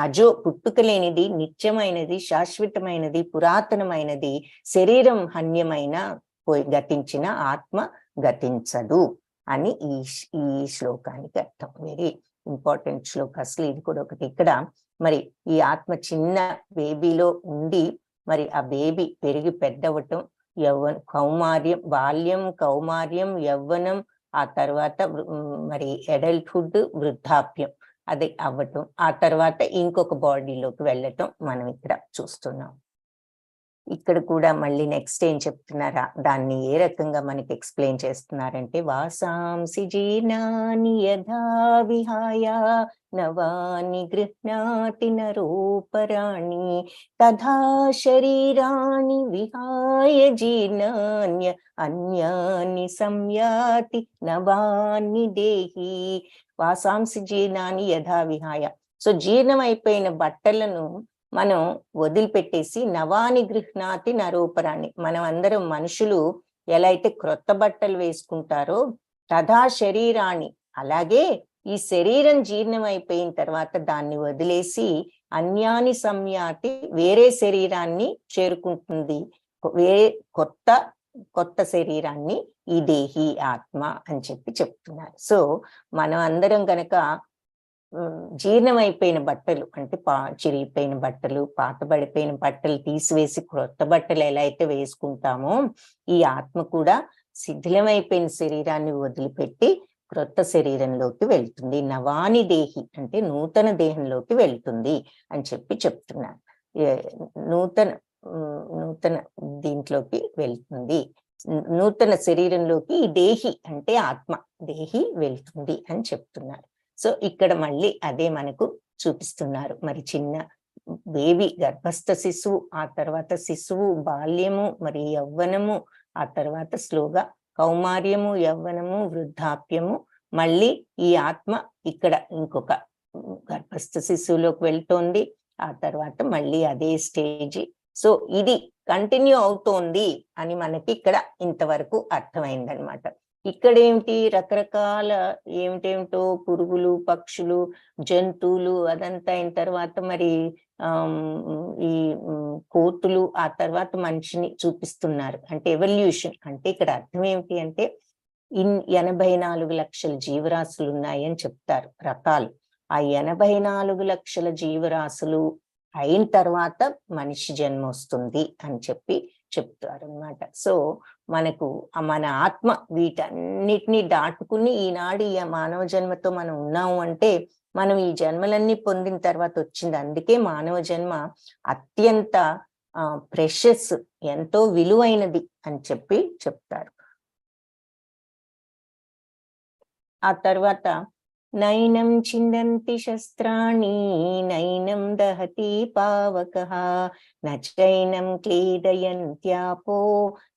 అజో పుట్టుక లేనిది, నిత్యమైనది, శాశ్వతమైనది, పురాతనమైనది. శరీరం హన్యమైన గతించిన ఆత్మ గతించదు అని ఈ శ్లోకానికి అర్థం. వెరీ ఇంపార్టెంట్ శ్లోక. అసలు ఇది కూడా ఒకటి. ఇక్కడ మరి ఈ ఆత్మ చిన్న బేబీలో ఉండి మరి ఆ బేబీ పెరిగి పెద్దవటం, కౌమార్యం, బాల్యం, కౌమార్యం, యవ్వనం, ఆ తర్వాత మరి అడల్ట్హుడ్, వృద్ధాప్యం అది అవ్వటం, ఆ తర్వాత ఇంకొక బాడీలోకి వెళ్ళటం మనం ఇక్కడ చూస్తున్నాం. ఇక్కడ కూడా మళ్ళీ నెక్స్ట్ ఏం చెప్తున్నారా, దాన్ని ఏ రకంగా మనకి ఎక్స్ప్లెయిన్ చేస్తున్నారంటే, వాసాంసి జీర్ణాని యథా విహాయ నవాని గృహ్ణాతి నరోపరాణి తథా శరీరాణి విహాయ జీర్ణాన్య అన్యాని సంయాతి నవాని దేహి. వాసాంసి జీర్ణాని యథా విహాయ. సో జీర్ణమైపోయిన బట్టలను మనం వదిలిపెట్టేసి నవాని గృహ్ణాతి నరోపరాన్ని, మనం అందరం మనుషులు ఎలా అయితే క్రొత్త బట్టలు వేసుకుంటారో తథా శరీరాన్ని, అలాగే ఈ శరీరం జీర్ణం అయిపోయిన తర్వాత దాన్ని వదిలేసి అన్యాని సంయాతి, వేరే శరీరాన్ని చేరుకుంటుంది, వేరే కొత్త శరీరాన్ని ఈ దేహి ఆత్మ అని చెప్తున్నారు. సో మనం అందరం గనక జీర్ణమైపోయిన బట్టలు అంటే చిరిగిపోయిన బట్టలు, పాతబడిపోయిన బట్టలు తీసివేసి క్రొత్త బట్టలు ఎలా అయితే వేసుకుంటామో, ఈ ఆత్మ కూడా శిథిలమైపోయిన శరీరాన్ని వదిలిపెట్టి క్రొత్త శరీరంలోకి వెళ్తుంది. నవాని దేహి అంటే నూతన దేహంలోకి వెళ్తుంది అని చెప్తున్నాను. నూతన దీంట్లోకి వెళ్తుంది, నూతన శరీరంలోకి ఈ దేహి అంటే ఆత్మ, దేహి వెళ్తుంది అని చెప్తున్నారు. సో ఇక్కడ మళ్ళీ అదే మనకు చూపిస్తున్నారు. మరి చిన్న బేబీ, గర్భస్థ శిశువు, ఆ తర్వాత శిశువు బాల్యము, మరి యవ్వనము, ఆ తర్వాత స్లోగా కౌమార్యము, యవ్వనము, వృద్ధాప్యము, మళ్ళీ ఈ ఆత్మ ఇక్కడ ఇంకొక గర్భస్థ శిశువులోకి వెళ్తోంది, ఆ తర్వాత మళ్ళీ అదే స్టేజ్. సో ఇది కంటిన్యూ అవుతోంది అని మనకి ఇక్కడ ఇంతవరకు అర్థమైందనమాట. ఇక్కడ ఏమిటి, రకరకాల ఏమిటేమిటో పురుగులు, పక్షులు, జంతువులు, అదంతా అయిన తర్వాత మరి ఈ కోతులు, ఆ తర్వాత మనిషిని చూపిస్తున్నారు. అంటే ఎవల్యూషన్ అంటే ఇక్కడ అర్థం ఏమిటి అంటే 84 లక్షల జీవరాశులు ఉన్నాయని చెప్తారు రకాలు. ఆ 84 లక్షల జీవరాశులు అయిన తర్వాత మనిషి జన్మ వస్తుంది అని చెప్తారు అనమాట. సో మనకు మన ఆత్మ వీటన్నిటిని దాటుకుని ఈనాడు ఈ మానవ జన్మతో మనం ఉన్నాము అంటే మనం ఈ జన్మలన్నీ పొందిన తర్వాత వచ్చింది. అందుకే మానవ జన్మ అత్యంత ప్రెషస్, ఎంతో విలువైనది అని చెప్తారు. ఆ తర్వాత నైనం చిందంతి శస్త్రాణి నైనం దహతి పావకః నైనం క్లేదయంత్యాపో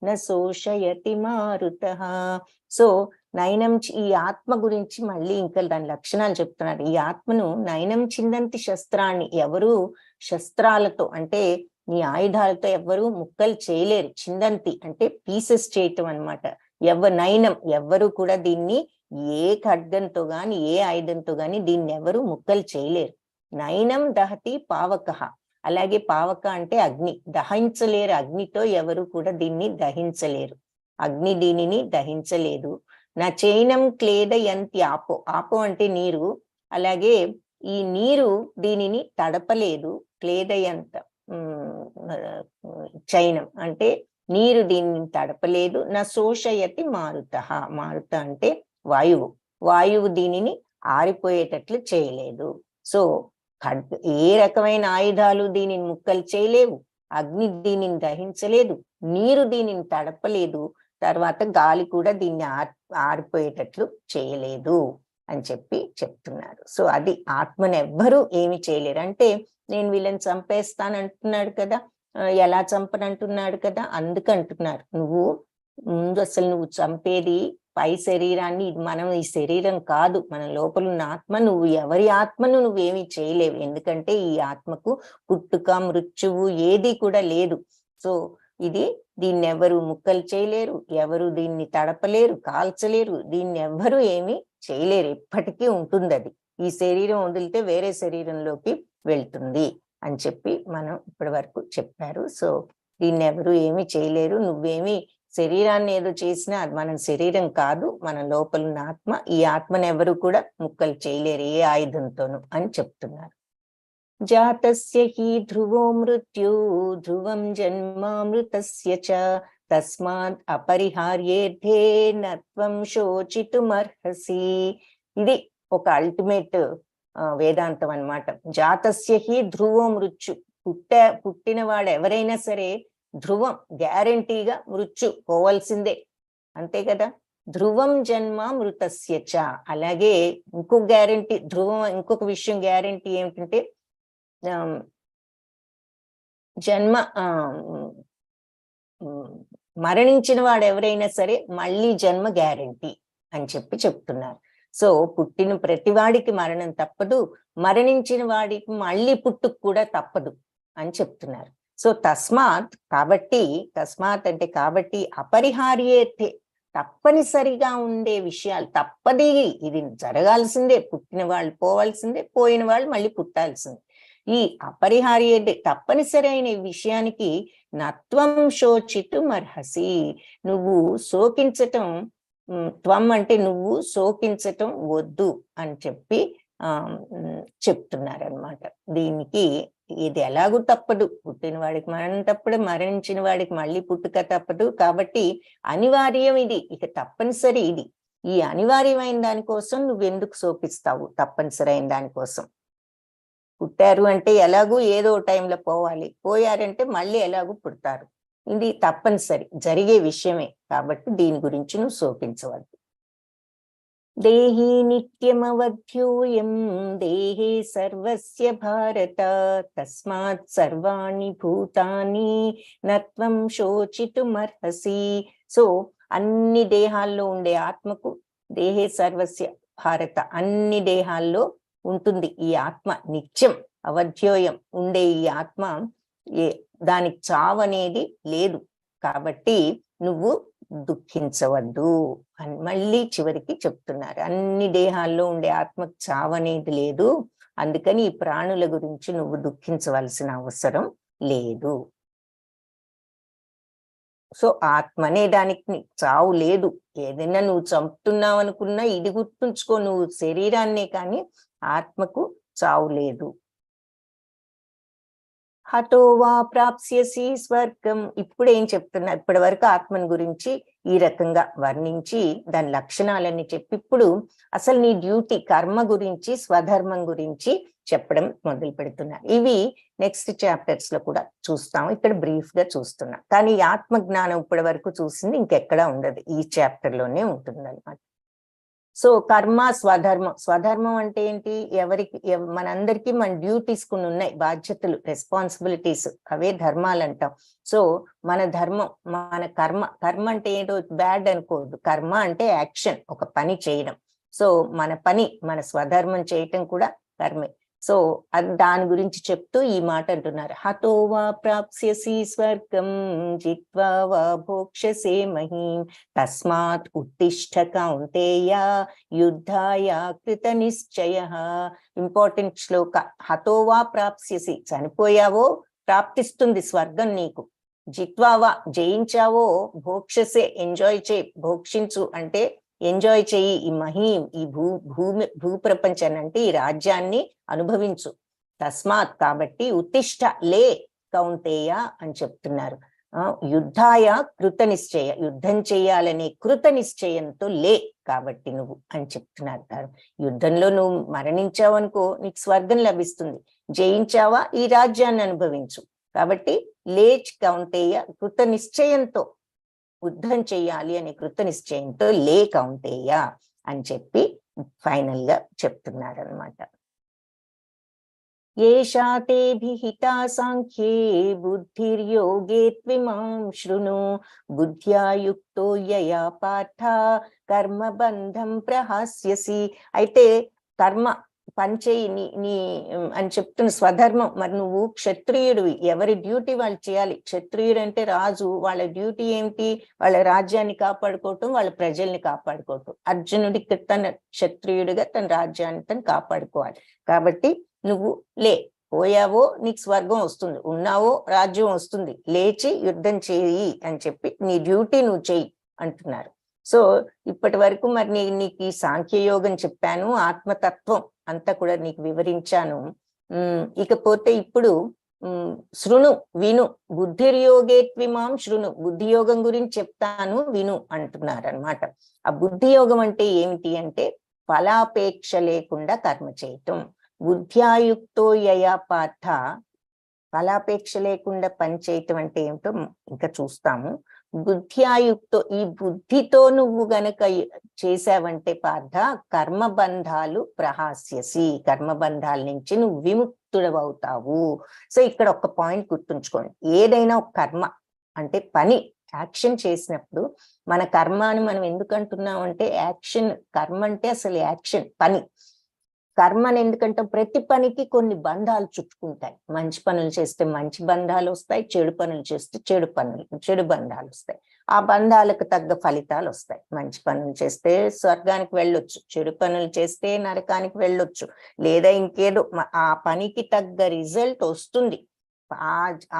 న శోషయతి మారుతః. సో నైనం, ఈ ఆత్మ గురించి మళ్ళీ ఇంకా దాని లక్షణాలు చెప్తున్నారు. ఈ ఆత్మను నైనం చిందంతి శస్త్రాన్ని, ఎవరు శస్త్రాలతో అంటే నీ ఆయుధాలతో ఎవ్వరు ముక్కలు చేయలేరు. చిందంతి అంటే పీసెస్ చేయటం అనమాట. నైనం, ఎవ్వరు కూడా దీన్ని ఏ ఖడ్గంతో గాని ఏ ఆయుధంతో గాని దీన్ని ఎవరు ముక్కలు చేయలేరు. నైనం దహతి పావకః, అలాగే పావక అంటే అగ్ని, దహించలేరు. అగ్నితో ఎవరు కూడా దీన్ని దహించలేరు, అగ్ని దీనిని దహించలేదు. నా చైనం క్లేదయంతి ఆపో, ఆపో అంటే నీరు, అలాగే ఈ నీరు దీనిని తడపలేదు. క్లేదయంత చైనం అంటే నీరు దీనిని తడపలేదు. నా శోషయతి మారుతః, మారుత అంటే వాయువు దీనిని ఆరిపోయేటట్లు చేయలేదు. సో ఏ రకమైన ఆయుధాలు దీనిని ముక్కలు చేయలేవు, అగ్ని దీనిని దహించలేదు, నీరు దీనిని తడపలేదు, తర్వాత గాలి కూడా దీన్ని ఆరిపోయేటట్లు చేయలేదు అని చెప్తున్నారు. సో అది ఆత్మను ఎవ్వరూ ఏమి చేయలేరు. అంటే నేను వీళ్ళని చంపేస్తానంటున్నాడు కదా, ఎలా చంపనంటున్నాడు కదా, అందుకంటున్నారు నువ్వు ముందు అసలు నువ్వు చంపేది పై శరీరాన్ని, మనం ఈ శరీరం కాదు, మన లోపల ఉన్న ఆత్మ. నువ్వు ఎవరి ఆత్మను నువ్వేమీ చేయలేవు, ఎందుకంటే ఈ ఆత్మకు పుట్టుక మృత్యువు ఏది కూడా లేదు. సో దీన్ని ఎవరు ముక్కలు చేయలేరు, ఎవరు దీన్ని తడపలేరు, కాల్చలేరు, దీన్ని ఎవ్వరూ ఏమీ చేయలేరు, ఎప్పటికీ ఉంటుంది అది. ఈ శరీరం వదిలితే వేరే శరీరంలోకి వెళ్తుంది అని మనం ఇప్పటి వరకు చెప్పారు. సో దీన్ని ఎవరు ఏమీ చేయలేరు, నువ్వేమి శరీరాన్ని ఏదో చేసినా అది మన శరీరం కాదు, మన లోపల ఉన్న ఆత్మ. ఈ ఆత్మను ఎవరు కూడా ముక్కలు చేయలేరు ఏ ఆయుధంతోనూ అని చెప్తున్నారు. జాతస్య హి ధ్రువో మృత్యు ధ్రువం జన్మామృతస్య చ తస్మాత్ అపరిహార్యేర్థే నత్వం శోచితుమర్హసి. ఇది ఒక అల్టిమేట్ వేదాంతం అన్నమాట. జాతస్య హి ధ్రువో మృత్యు, పుట్టిన వాడు ఎవరైనా సరే ధ్రువం గ్యారంటీగా మృత్యు పోవాల్సిందే, అంతే కదా. ధ్రువం జన్మ మృతస్య చ, అలాగే ఇంకొక గ్యారంటీ ధ్రువం, ఇంకొక విషయం గ్యారంటీ ఏమిటంటే జన్మ మరణించిన వాడు ఎవరైనా సరే మళ్ళీ జన్మ గ్యారంటీ అని చెప్తున్నారు. సో పుట్టిన ప్రతి వాడికి మరణం తప్పదు, మరణించిన వాడికి మళ్ళీ పుట్టుకు కూడా తప్పదు అని చెప్తున్నారు. సో తస్మాత్ కాబట్టి, తస్మాత్ అంటే కాబట్టి, అపరిహార్యేతే తప్పనిసరిగా ఉండే విషయాలు, తప్పది, ఇది జరగాల్సిందే, పుట్టిన వాళ్ళు పోవాల్సిందే, పోయిన వాళ్ళు మళ్ళీ పుట్టాల్సిందే. ఈ అపరిహార్య తప్పనిసరి అయిన విషయానికి నత్వం శోచితు మర్హసి, నువ్వు శోకించటం, త్వం అంటే నువ్వు శోకించటం వద్దు అని చెప్పి చెప్తున్నారనమాట. దీనికి ఇది ఎలాగూ తప్పదు, పుట్టిన వాడికి మరణం తప్పదు, మరణించిన వాడికి మళ్ళీ పుట్టుక తప్పదు, కాబట్టి అనివార్యం ఇది, ఇక తప్పనిసరి ఇది. ఈ అనివార్యమైన దానికోసం నువ్వెందుకు శోకిస్తావు? తప్పనిసరి అయిన దానికోసం. పుట్టారు అంటే ఎలాగూ ఏదో టైంలో పోవాలి, పోయారంటే మళ్ళీ ఎలాగూ పుడతారు, ఇది తప్పనిసరి జరిగే విషయమే, కాబట్టి దీని గురించి నువ్వు శోకించవద్దు. దేహి నిత్యమవధ్యూయం దేహే సర్వస్య భారత తస్మాత్ సర్వాణి భూతాని నత్వం శోచితుమర్హసి. సో అన్ని దేహాల్లో ఉండే ఆత్మకు, దేహే సర్వస్య భారత, అన్ని దేహాల్లో ఉంటుంది ఈ ఆత్మ, నిత్యం అవధ్యోయం ఉండే ఈ ఆత్మ, దానికి చావు అనేది లేదు, కాబట్టి నువ్వు దుఃఖించవద్దు అని మళ్ళీ చివరికి చెప్తున్నారు. అన్ని దేహాల్లో ఉండే ఆత్మకు చావు అనేది లేదు, అందుకని ఈ ప్రాణుల గురించి నువ్వు దుఃఖించవలసిన అవసరం లేదు. సో ఆత్మ అనే దానికి చావు లేదు, ఏదైనా నువ్వు చంపుతున్నావు అనుకున్నా ఇది గుర్తుంచుకో, నువ్వు శరీరాన్నే కానీ ఆత్మకు చావు లేదు. హతో వా ప్రాప్స్యసి స్వర్గం, ఇప్పుడు ఏం చెప్తున్నా, ఇప్పటి వరకు ఆత్మని గురించి ఈ రకంగా వర్ణించి దాని లక్షణాలన్నీ చెప్పి, ఇప్పుడు అసలు నీ డ్యూటీ, కర్మ గురించి, స్వధర్మం గురించి చెప్పడం మొదలు పెడుతున్నారు. ఇవి నెక్స్ట్ చాప్టర్స్ లో కూడా చూస్తాం, ఇక్కడ బ్రీఫ్ గా చూస్తున్నాం. కానీ ఈ ఆత్మ జ్ఞానం ఇప్పటి వరకు చూసింది ఇంకెక్కడా ఉండదు, ఈ చాప్టర్ లోనే ఉంటుంది అనమాట. సో కర్మ, స్వధర్మం. స్వధర్మం అంటే ఏంటి? ఎవరికి, మనందరికీ మన డ్యూటీస్ కొన్ని ఉన్నాయి, బాధ్యతలు, రెస్పాన్సిబిలిటీస్, అవే ధర్మాలు అంటాం. సో మన ధర్మం, మన కర్మ. కర్మ అంటే ఏంటో బ్యాడ్ అనుకోవద్దు, కర్మ అంటే యాక్షన్, ఒక పని చేయడం. సో మన పని, మన స్వధర్మం చేయటం కూడా కర్మే. సో దాని గురించి చెప్తూ ఈ మాట అంటున్నారు. హతో వా ప్రాప్స్యసి స్వర్గం జిత్వా వా భోక్ష్యసే మహీం తస్మాత్ ఉత్తిష్ఠ కౌంతేయ యుద్ధాయ కృత నిశ్చయః. ఇంపార్టెంట్ శ్లోక. హతో వా ప్రాప్స్యసి, చనిపోయావో ప్రాప్తిస్తుంది స్వర్గం నీకు. జిత్వావా, జయించావో, భోక్ష్యసే, ఎంజాయ్ చేయి, భోక్షించు అంటే ఎంజాయ్ చెయ్యి, ఈ మహీం, ఈ భూప్రపంచాన్ని అంటే ఈ రాజ్యాన్ని అనుభవించు. తస్మాత్ కాబట్టి, ఉత్తిష్ట లే కౌంతేయ అని చెప్తున్నారు. యుద్ధాయ కృత నిశ్చయ, యుద్ధం చేయాలనే కృత నిశ్చయంతో లే, కాబట్టి నువ్వు అని చెప్తున్నారు. యుద్ధంలో నువ్వు మరణించావు అనుకో, నీకు స్వర్గం లభిస్తుంది. జయించావా, ఈ రాజ్యాన్ని అనుభవించు. కాబట్టి లేచ్ కౌంతేయ, కృత నిశ్చయంతో యుద్ధం చెయ్యాలి అనే కృత నిశ్చయంతో లే కౌంతేయ అని చెప్పి ఫైనల్ గా చెప్తున్నారు అనమాట. ఏషా తే విహితా సాంఖ్యే బుద్ధిర్యోగే త్విమాం శృణు బుద్ధ్యా యుక్తో యయా పార్థ కర్మబంధం ప్రహాస్యసి. అయితే కర్మ పనిచేయి నీ అని చెప్తున్న స్వధర్మం. మరి నువ్వు క్షత్రియుడివి, ఎవరి డ్యూటీ వాళ్ళు చేయాలి. క్షత్రియుడు అంటే రాజు, వాళ్ళ డ్యూటీ ఏమిటి? వాళ్ళ రాజ్యాన్ని కాపాడుకోవటం, వాళ్ళ ప్రజల్ని కాపాడుకోవటం. అర్జునుడికి తన క్షత్రియుడిగా తన రాజ్యాన్ని తను కాపాడుకోవాలి. కాబట్టి నువ్వు లే, పోయావో నీకు స్వర్గం వస్తుంది, ఉన్నావో రాజ్యం వస్తుంది, లేచి యుద్ధం చేయి అని చెప్పి నీ డ్యూటీ నువ్వు చెయ్యి అంటున్నారు. సో ఇప్పటి వరకు మరి నీకు ఈ సాంఖ్యయోగం చెప్పాను, ఆత్మతత్వం అంతా కూడా నీకు వివరించాను. ఇకపోతే ఇప్పుడు శృణు, విను. బుద్ధిర్యోగే త్విమాం శృణు, బుద్ధియోగం గురించి చెప్తాను, విను అంటున్నారు అనమాట. ఆ బుద్ధియోగం అంటే ఏమిటి అంటే, ఫలాపేక్ష లేకుండా కర్మ చేయటం. బుద్ధ్యాయుక్తో యయా పార్థ, ఫలాపేక్ష లేకుండా పని చేయటం అంటే ఏమిటో ఇంకా చూస్తాము. బుద్ధ్యాయుక్తో, ఈ బుద్ధితో నువ్వు గనక చేసావంటే పార్థ కర్మబంధాలు ప్రహాస్యసి, కర్మబంధాల నుంచి నువ్వు విముక్తుడవుతావు. సో ఇక్కడ ఒక పాయింట్ గుర్తుంచుకోండి, ఏదైనా ఒక కర్మ అంటే పని, యాక్షన్ చేసినప్పుడు మన కర్మ అని మనం ఎందుకు అంటున్నాం అంటే, యాక్షన్, కర్మ అంటే అసలు యాక్షన్, పని. కర్మని ఎందుకంటే ప్రతి పనికి కొన్ని బంధాలు చుట్టుకుంటాయి. మంచి పనులు చేస్తే మంచి బంధాలు వస్తాయి, చెడు పనులు చేస్తే చెడు బంధాలు వస్తాయి. ఆ బంధాలకు తగ్గ ఫలితాలు వస్తాయి. మంచి పనులు చేస్తే స్వర్గానికి వెళ్ళొచ్చు, చెడు పనులు చేస్తే నరకానికి వెళ్ళొచ్చు, లేదా ఇంకేదో ఆ పనికి తగ్గ రిజల్ట్ వస్తుంది.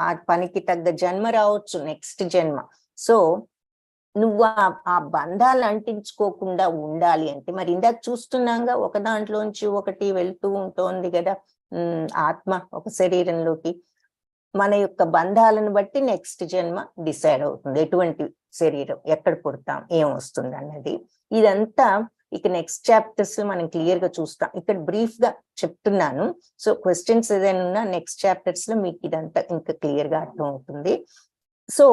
ఆ పనికి తగ్గ జన్మ రావచ్చు, నెక్స్ట్ జన్మ. సో నువ్వు ఆ బంధాలు అంటించుకోకుండా ఉండాలి అంటే, మరి ఇందాక చూస్తున్నాగా ఒక దాంట్లోంచి ఒకటి వెళ్తూ ఉంటుంది కదా, ఆత్మ ఒక శరీరంలోకి. మన యొక్క బంధాలను బట్టి నెక్స్ట్ జన్మ డిసైడ్ అవుతుంది, ఎటువంటి శరీరం, ఎక్కడ పుడతాం, ఏం వస్తుంది అన్నది. ఇదంతా ఇక నెక్స్ట్ చాప్టర్స్ మనం క్లియర్ గా చూస్తాం. ఇక్కడ బ్రీఫ్ గా చెప్తున్నాను. సో క్వశ్చన్స్ ఏదైనా ఉన్నా నెక్స్ట్ చాప్టర్స్ లో మీకు ఇదంతా ఇంకా క్లియర్ గా అర్థం అవుతుంది. సో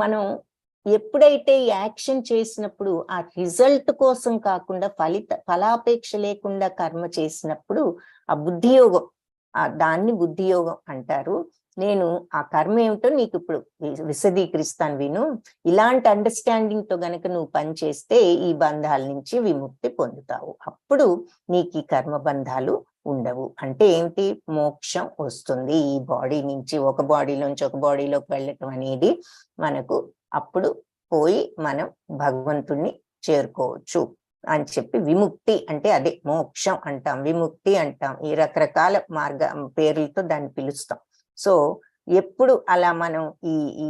మనం ఎప్పుడైతే ఈ యాక్షన్ చేసినప్పుడు ఆ రిజల్ట్ కోసం కాకుండా ఫలాపేక్ష లేకుండా కర్మ చేసినప్పుడు ఆ బుద్ధియోగం, దాన్ని బుద్ధియోగం అంటారు. నేను ఆ కర్మ ఏమిటో నీకు ఇప్పుడు విశదీకరిస్తాను విను. ఇలాంటి అండర్స్టాండింగ్ తో గనక నువ్వు పని చేస్తే ఈ బంధాల నుంచి విముక్తి పొందుతావు. అప్పుడు నీకు ఈ కర్మ బంధాలు ఉండవు. అంటే ఏంటి? మోక్షం వస్తుంది. ఈ బాడీ నుంచి ఒక బాడీలోంచి ఒక బాడీలోకి వెళ్ళటం అనేది మనకు అప్పుడు పోయి మనం భగవంతుణ్ణి చేరుకోవచ్చు అని చెప్పి, విముక్తి అంటే అదే మోక్షం అంటాం, విముక్తి అంటాం, ఈ రకరకాల పేర్లతో దాన్ని పిలుస్తాం. సో ఎప్పుడు అలా మనం ఈ ఈ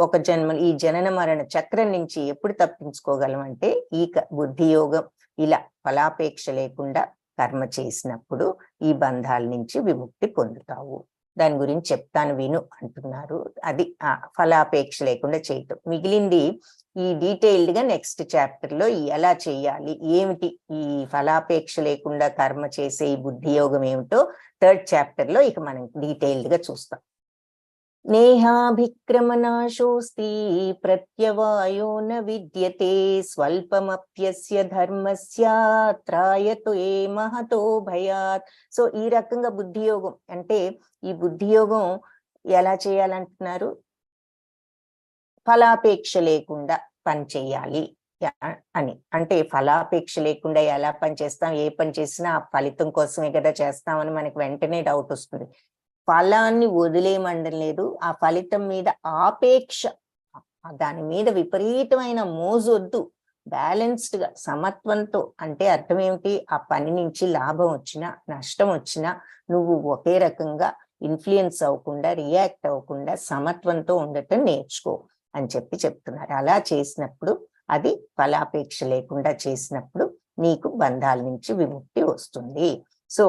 ఒక జన్మ, ఈ జనన మరణ చక్రం నుంచి ఎప్పుడు తప్పించుకోగలం అంటే ఈ బుద్ధియోగం ఇలా ఫలాపేక్ష లేకుండా కర్మ చేసినప్పుడు ఈ బంధాల నుంచి విముక్తి పొందుతావు. దాని గురించి చెప్తాను విను అంటున్నారు. అది ఫలాపేక్ష లేకుండా చేయటం. మిగిలింది ఈ డీటెయిల్డ్ గా నెక్స్ట్ చాప్టర్ లో ఎలా చేయాలి, ఏమిటి ఈ ఫలాపేక్ష లేకుండా కర్మ చేసే ఈ బుద్ధియోగం ఏమిటో థర్డ్ చాప్టర్ లో ఇక మనం డీటెయిల్డ్ గా చూస్తాం. నేహాభిక్రమనాశోస్తి ప్రత్యవాయో న విద్యతే స్వల్పమప్యస్య ధర్మస్య త్రాయతు ఏ మహతో భయాత్. సో ఈ రకంగా బుద్ధియోగం అంటే, ఈ బుద్ధియోగం ఎలా చేయాలంటున్నారు? ఫలాపేక్ష లేకుండా పని చేయాలి అని. అంటే ఫలాపేక్ష లేకుండా ఎలా పని చేస్తాం? ఏ పని చేసినా ఆ ఫలితం కోసమే కదా చేస్తామని మనకి వెంటనే డౌట్ వస్తుంది. ఫలాన్ని వదిలేయమండం లేదు, ఆ ఫలితం మీద ఆపేక్ష, దాని మీద విపరీతమైన మోజు వద్దు. బ్యాలెన్స్డ్ గా సమత్వంతో, అంటే అర్థం ఏమిటి? ఆ పని నుంచి లాభం వచ్చినా నష్టం వచ్చినా నువ్వు ఒకే రకంగా ఇన్ఫ్లుయెన్స్ అవ్వకుండా, రియాక్ట్ అవ్వకుండా సమత్వంతో ఉండటం నేర్చుకో అని చెప్తున్నారు. అలా చేసినప్పుడు, అది ఫలాపేక్ష లేకుండా చేసినప్పుడు నీకు బంధాల నుంచి విముక్తి వస్తుంది. సో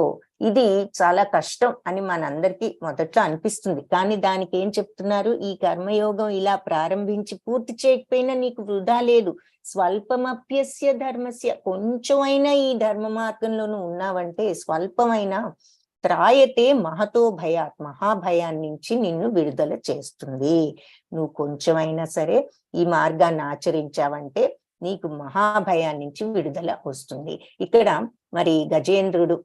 ఇది చాలా కష్టం అని మనందరికీ మొదట్లో అనిపిస్తుంది. కానీ దానికి ఏం చెప్తున్నారు? ఈ కర్మయోగం ఇలా ప్రారంభించి పూర్తి చేయకపోయినా నీకు వృధా లేదు. స్వల్పమప్యస్య ధర్మస్య, కొంచెమైనా ఈ ధర్మ మార్గంలోనూ ఉన్నావంటే స్వల్పమైన త్రాయతే మహతో భయాత్, మహాభయాన్ని నుంచి నిన్ను విడుదల చేస్తుంది. నువ్వు కొంచెమైనా సరే ఈ మార్గాన్ని ఆచరించావంటే నీకు మహాభయాన్ని నుంచి విడుదల వస్తుంది. ఇక్కడ మరి గజేంద్రుడు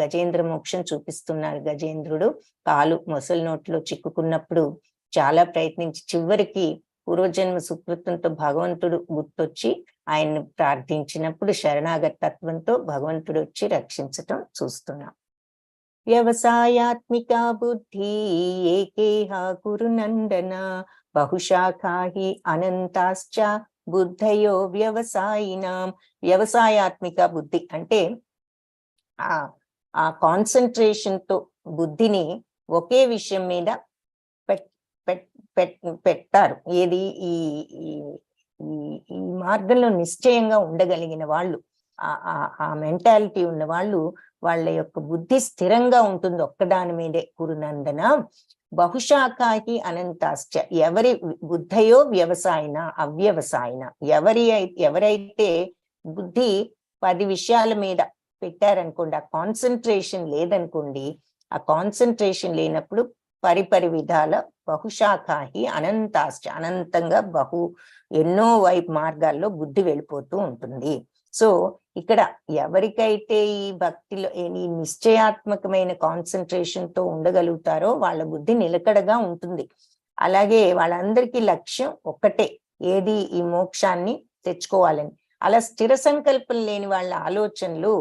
గజేంద్ర మోక్షం చూపిస్తున్నారు. గజేంద్రుడు కాలు మొసలి నోట్లో చిక్కుకున్నప్పుడు చాలా ప్రయత్నించి చివరికి పూర్వజన్మ సుకృతంతో భగవంతుడు గుర్తొచ్చి ఆయన్ని ప్రార్థించినప్పుడు శరణాగత తత్వంతో భగవంతుడు వచ్చి రక్షించటం చూస్తున్నాం. వ్యవసాయాత్మిక బుద్ధి ఏకేహ కురునందన బహుశాఖాహి అనంతాశ్చ బుద్ధయో వ్యవసాయినాం. వ్యవసాయాత్మిక బుద్ధి అంటే ఆ కాన్సన్ట్రేషన్ తో బుద్ధిని ఒకే విషయం మీద పెట్టారు. ఏది? ఈ మార్గంలో నిశ్చయంగా ఉండగలిగిన వాళ్ళు, ఆ మెంటాలిటీ ఉన్న వాళ్ళు, వాళ్ళ యొక్క బుద్ధి స్థిరంగా ఉంటుంది ఒక్కదాని మీదే. కురునందన బహుశాఖాకి అనంతాశ్చ, ఎవరి బుద్ధయో వ్యవసాయన అవ్యవసాయన, ఎవరైతే బుద్ధి 10 విషయాల మీద పెట్టారనుకోండి, ఆ కాన్సన్ట్రేషన్ లేదనుకోండి, ఆ కాన్సన్ట్రేషన్ లేనప్పుడు పరిపరి విధాల బహుశాఖాహి అనంతాశ్చ, అనంతంగా ఎన్నో వైపు మార్గాల్లో బుద్ధి వెళ్ళిపోతూ ఉంటుంది. సో ఇక్కడ ఎవరికైతే ఈ భక్తిలో ఈ నిశ్చయాత్మకమైన కాన్సన్ట్రేషన్ తో ఉండగలుగుతారో వాళ్ళ బుద్ధి నిలకడగా ఉంటుంది. అలాగే వాళ్ళందరికీ లక్ష్యం ఒక్కటే, ఏది? ఈ మోక్షాన్ని తెచ్చుకోవాలని. అలా స్థిర సంకల్పం లేని వాళ్ళ ఆలోచనలు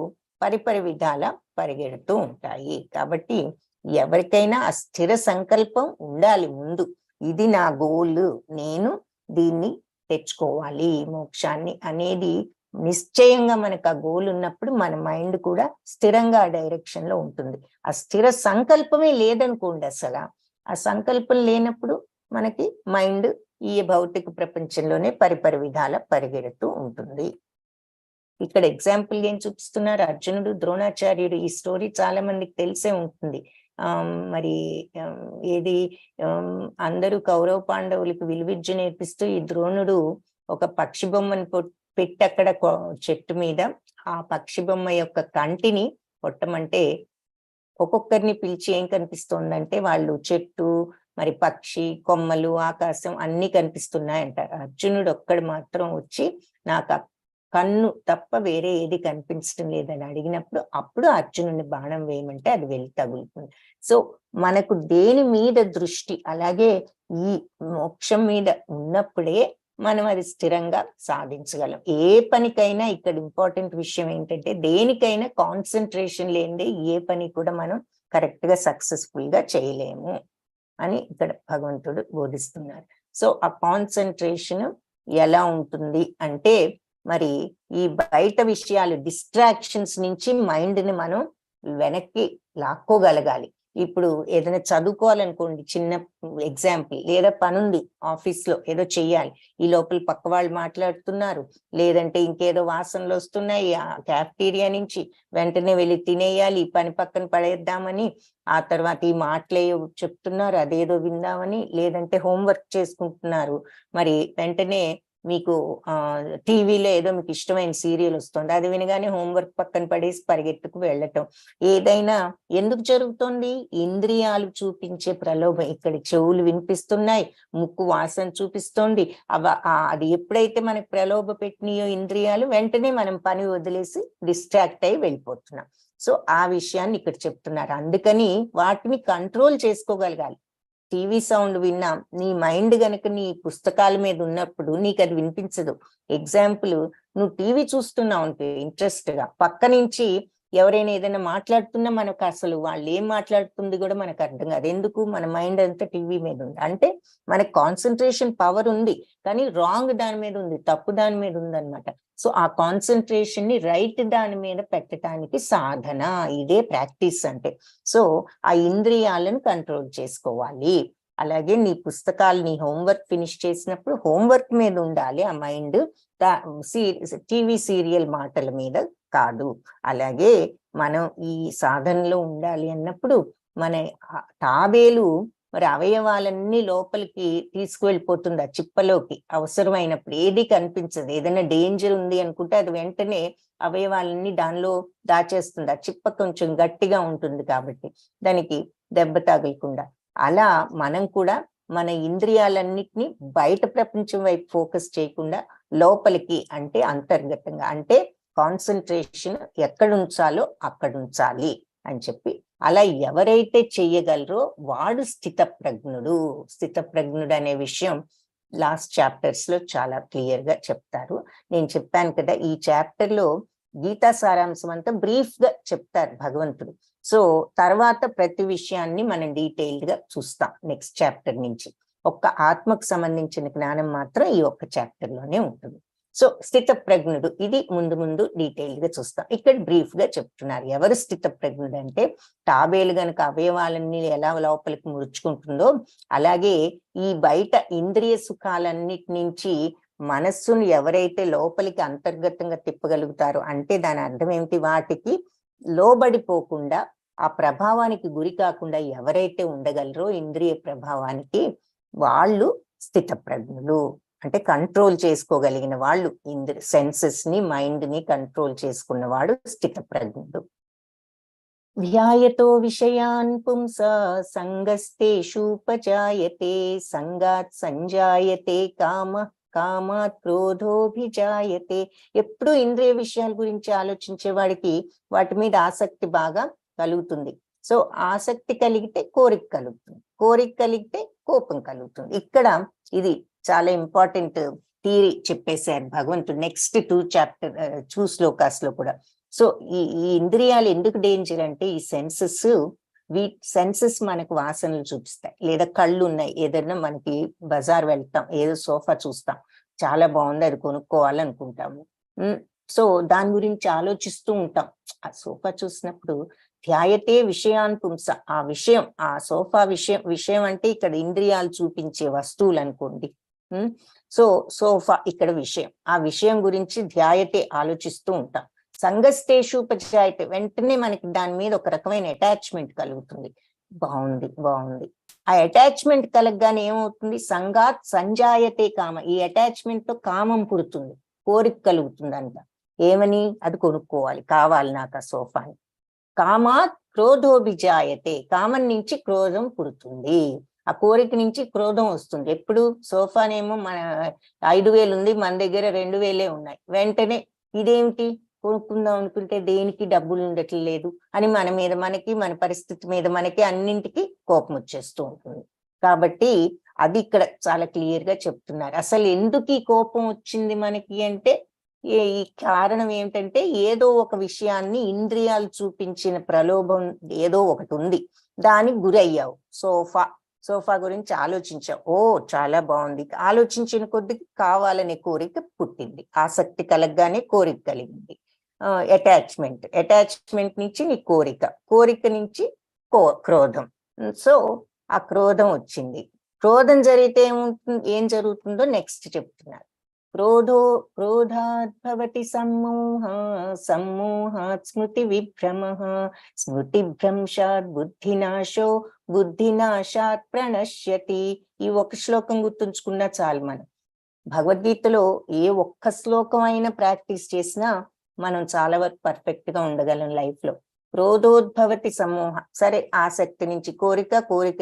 పరిపరి విధాల పరిగెడుతూ ఉంటాయి. కాబట్టి ఎవరికైనా ఆ స్థిర సంకల్పం ఉండాలి ముందు. ఇది నా గోల్, నేను దీన్ని తెచ్చుకోవాలి మోక్షాన్ని అనేది నిశ్చయంగా మనకు ఆ గోల్ ఉన్నప్పుడు మన మైండ్ కూడా స్థిరంగా ఆ డైరెక్షన్ లో ఉంటుంది. ఆ స్థిర సంకల్పమే లేదనుకోండి, అసలు ఆ సంకల్పం లేనప్పుడు మనకి మైండ్ ఈ భౌతిక ప్రపంచంలోనే పరిపరి విధాల పరిగెడుతూ ఉంటుంది. ఇక్కడ ఎగ్జాంపుల్ ఏం చూపిస్తున్నారు, అర్జునుడు ద్రోణాచార్యుడు. ఈ స్టోరీ చాలా మందికి తెలిసే ఉంటుంది. మరి ఏది అందరూ కౌరవ పాండవులకు విలువిద్య నేర్పిస్తూ ఈ ద్రోణుడు ఒక పక్షి బొమ్మను పెట్టి అక్కడ చెట్టు మీద ఆ పక్షి బొమ్మ యొక్క కంటిని కొట్టమంటే ఒక్కొక్కరిని పిలిచి ఏం కనిపిస్తోందంటే వాళ్ళు చెట్టు, మరి పక్షి, కొమ్మలు, ఆకాశం అన్ని కనిపిస్తున్నాయంటారు. అర్జునుడు ఒక్కడు మాత్రం వచ్చి నాకు కన్ను తప్ప వేరే ఏది కనిపించడం లేదని అడిగినప్పుడు అప్పుడు అర్జునుడిని బాణం వేయమంటే అది వెళ్ళి తగులుతుంది. సో మనకు దేని మీద దృష్టి, అలాగే ఈ మోక్షం మీద ఉన్నప్పుడే మనం అది స్థిరంగా సాధించగలం. ఏ పనికైనా ఇక్కడ ఇంపార్టెంట్ విషయం ఏంటంటే దేనికైనా కాన్సన్ట్రేషన్ లేనిదే ఏ పని కూడా మనం కరెక్ట్ గా సక్సెస్ఫుల్ గా చేయలేము అని ఇక్కడ భగవంతుడు బోధిస్తున్నారు. సో ఆ కాన్సన్ట్రేషన్ ఎలా ఉంటుంది అంటే మరి ఈ బయట విషయాలు డిస్ట్రాక్షన్స్ నుంచి మైండ్ ని మనం వెనక్కి లాక్కోగలగాలి. ఇప్పుడు ఏదైనా చదువుకోవాలనుకోండి, చిన్న ఎగ్జాంపుల్, లేదా పనుంది ఆఫీస్ లో ఏదో చెయ్యాలి, ఈ లోపల పక్క వాళ్ళు మాట్లాడుతున్నారు, లేదంటే ఇంకేదో వాసనలు వస్తున్నాయి ఆ క్యాఫ్టీరియా నుంచి, వెంటనే వెళ్ళి తినేయాలి, పని పక్కన పడేద్దామని, ఆ తర్వాత ఈ మాటలే చెప్తున్నారు అదేదో విందామని, లేదంటే హోంవర్క్ చేసుకుంటున్నారు, మరి వెంటనే మీకు టీవీలో ఏదో మీకు ఇష్టమైన సీరియల్ వస్తుంది, అది వినగానే హోంవర్క్ పక్కన పడేసి పరిగెత్తుకు వెళ్ళటం. ఏదైనా ఎందుకు జరుగుతుంది? ఇంద్రియాలు చూపించే ప్రలోభం. ఇక్కడ చెవులు వినిపిస్తున్నాయి, ముక్కు వాసన చూపిస్తోంది, అది ఎప్పుడైతే మనకు ప్రలోభ పెట్టినాయో ఇంద్రియాలు, వెంటనే మనం పని వదిలేసి డిస్ట్రాక్ట్ అయి వెళ్ళిపోతున్నాం. సో ఆ విషయాన్ని ఇక్కడ చెప్తున్నారు. అందుకని వాటిని కంట్రోల్ చేసుకోగలగాలి. టీవీ సౌండ్ విన్నా నీ మైండ్ గనక నీ పుస్తకాల మీద ఉన్నప్పుడు నీకు అది వినిపించదు. ఎగ్జాంపుల్, నువ్వు టీవీ చూస్తున్నావు అంటే ఇంట్రెస్ట్ గా, పక్క నుంచి ఎవరైనా ఏదైనా మాట్లాడుతున్నా మనకు అసలు వాళ్ళు ఏం మాట్లాడుతుంది కూడా మనకు అర్థం కాదు. ఎందుకు? మన మైండ్ అంతా టీవీ మీద ఉంది. అంటే మనకి కాన్సన్ట్రేషన్ పవర్ ఉంది, కానీ రాంగ్ దాని మీద ఉంది, తప్పు దాని మీద ఉంది అనమాట. సో ఆ కాన్సన్ట్రేషన్ ని రైట్ దాని మీద పెట్టడానికి సాధన, ఇదే ప్రాక్టీస్ అంటే. సో ఆ ఇంద్రియాలను కంట్రోల్ చేసుకోవాలి. అలాగే నీ పుస్తకాలు, నీ హోంవర్క్ ఫినిష్ చేసినప్పుడు హోంవర్క్ మీద ఉండాలి ఆ మైండ్, టీవీ సీరియల్ మాటల మీద కాదు. అలాగే మనం ఈ సాధనలో ఉండాలి అన్నప్పుడు మన తాబేలు మరి అవయవాలన్నీ లోపలికి తీసుకువెళ్ళిపోతుంది ఆ చిప్పలోకి. అవసరమైనప్పుడు ఏది కనిపించదు, ఏదైనా డేంజర్ ఉంది అనుకుంటే అది వెంటనే అవయవాలన్నీ దానిలో దాచేస్తుంది. ఆ చిప్ప కొంచెం గట్టిగా ఉంటుంది కాబట్టి దానికి దెబ్బ తగలకుండా. అలా మనం కూడా మన ఇంద్రియాలన్నిటినీ బయట ప్రపంచం వైపు ఫోకస్ చేయకుండా లోపలికి, అంటే అంతర్గతంగా, అంటే కాన్సన్ట్రేషన్ ఎక్కడ ఉంచాలో అక్కడ ఉంచాలి అని చెప్పి, అలా ఎవరైతే చెయ్యగలరో వాడు స్థితప్రజ్ఞుడు. స్థితప్రజ్ఞుడు అనే విషయం లాస్ట్ చాప్టర్స్ లో చాలా క్లియర్ గా చెప్తారు. నేను చెప్పాను కదా, ఈ చాప్టర్ లో గీతా సారాంశం అంతా బ్రీఫ్ గా చెప్తారు భగవంతుడు. సో తర్వాత ప్రతి విషయాన్ని మనం డీటెయిల్డ్ గా చూస్తాం నెక్స్ట్ చాప్టర్ నుంచి. ఒక్క ఆత్మకు సంబంధించిన జ్ఞానం మాత్రం ఈ ఒక్క చాప్టర్ లోనే ఉంటుంది. సో స్థిత ప్రజ్ఞుడు, ఇది ముందు ముందు డీటెయిల్ గా చూస్తాం. ఇక్కడ బ్రీఫ్ గా చెప్తున్నారు ఎవరు స్థిత ప్రజ్ఞుడు అంటే, తాబేలు గనక అవయవాలన్నీ ఎలా లోపలికి ముడుచుకుంటుందో అలాగే ఈ బయట ఇంద్రియ సుఖాలన్నిటి నుంచి మనస్సును ఎవరైతే లోపలికి అంతర్గతంగా తిప్పగలుగుతారో, అంటే దాని అర్థం ఏమిటి, వాటికి లోబడిపోకుండా ఆ ప్రభావానికి గురి కాకుండా ఎవరైతే ఉండగలరో ఇంద్రియ ప్రభావానికి, వాళ్ళు స్థిత ప్రజ్ఞులు. అంటే కంట్రోల్ చేసుకోగలిగిన వాళ్ళు, సెన్సెస్ ని, మైండ్ ని కంట్రోల్ చేసుకున్నవాడు స్థిత ప్రజ్ఞుడు. ధ్యాయతో విషయాన్ పుంస సంగస్తేషూపజాయతే, సంగాత్ సంజాయతే కామ, కామాత్ క్రోధోభిజాయతే. ఎప్పుడు ఇంద్రియ విషయాల గురించి ఆలోచించే వాడికి వాటి మీద ఆసక్తి బాగా కలుగుతుంది. సో ఆసక్తి కలిగితే కోరిక కలుగుతుంది, కోరిక కలిగితే కోపం కలుగుతుంది. ఇక్కడ ఇది చాలా ఇంపార్టెంట్ థియరీ చెప్పేశారు భగవంతుడు నెక్స్ట్ 2 శ్లోకాస్ లో కూడా. సో ఈ ఇంద్రియాలు ఎందుకు డేంజర్ అంటే ఈ సెన్సెస్ మనకు వాసనలు చూపిస్తాయి. లేదా కళ్ళు ఉన్నాయి, ఏదైనా మనకి బజార్ వెళ్తాం, ఏదో సోఫా చూస్తాం, చాలా బాగుంది, అది కొనుక్కోవాలనుకుంటాము. సో దాని గురించి ఆలోచిస్తూ ఉంటాం. ఆ సోఫా చూసినప్పుడు ధ్యాయతే విషయాన్ పుంస, ఆ విషయం, ఆ సోఫా విషయం అంటే ఇక్కడ ఇంద్రియాలు చూపించే వస్తువులు అనుకోండి. సో సోఫా ఇక్కడ విషయం, ఆ విషయం గురించి ధ్యాయతే ఆలోచిస్తూ ఉంటాం. సంగస్తేషూపజాయతే, వెంటనే మనకి దాని మీద ఒక రకమైన అటాచ్మెంట్ కలుగుతుంది. బాగుంది బాగుంది. ఆ అటాచ్మెంట్ కలగగానే ఏమవుతుంది? సంగాత్ సంజాయతే కామ, ఈ అటాచ్మెంట్ తో కామం పుడుతుంది, కోరిక కలుగుతుంది అంట. ఏమని? అది కొనుక్కోవాలి, కావాలి నాకు ఆ సోఫాని. కామాత్ క్రోధోభిజాయతే, కామం నుంచి క్రోధం పుడుతుంది, ఆ కోరిక నుంచి క్రోధం వస్తుంది. ఎప్పుడు? సోఫానేమో మన 5,000 ఉంది, మన దగ్గర 2,000 ఉన్నాయి. వెంటనే ఇదేమిటి కొనుక్కుందాం అనుకుంటే దేనికి డబ్బులు ఉండట్లేదు అని మన మీద మనకి, మన పరిస్థితి మీద మనకి, అన్నింటికి కోపం వచ్చేస్తూ ఉంటుంది. కాబట్టి అది ఇక్కడ చాలా క్లియర్ గా చెప్తున్నారు. అసలు ఎందుకు ఈ కోపం వచ్చింది మనకి అంటే, ఈ కారణం ఏమిటంటే ఏదో ఒక విషయాన్ని ఇంద్రియాలు చూపించిన ప్రలోభం ఏదో ఒకటి ఉంది, దానికి గురయ్యావు. సోఫా గురించి ఆలోచించావు, ఓ చాలా బాగుంది, ఆలోచించిన కొద్దికి కావాలనే కోరిక పుట్టింది, ఆసక్తి కలగగానే కోరిక కలిగింది. అటాచ్మెంట్ నుంచి నీ కోరిక నుంచి క్రోధం. సో ఆ క్రోధం వచ్చింది. క్రోధం జరిగితే ఏం జరుగుతుందో నెక్స్ట్ చెప్తున్నారు. క్రోధాద్భవతి సమ్మోహాత్ స్మృతి భ్రంశాత్ బుద్ధినాశాత్ ప్రణశ్యతి. ఈ ఒక శ్లోకం గుర్తుంచుకున్నా చాలు. మనం భగవద్గీతలో ఏ ఒక్క శ్లోకం అయినా ప్రాక్టీస్ చేసినా మనం చాలా వరకు పర్ఫెక్ట్ గా ఉండగలం లైఫ్ లో. క్రోధోద్భవతి సమ్మోహ, సరే ఆసక్తి నుంచి కోరిక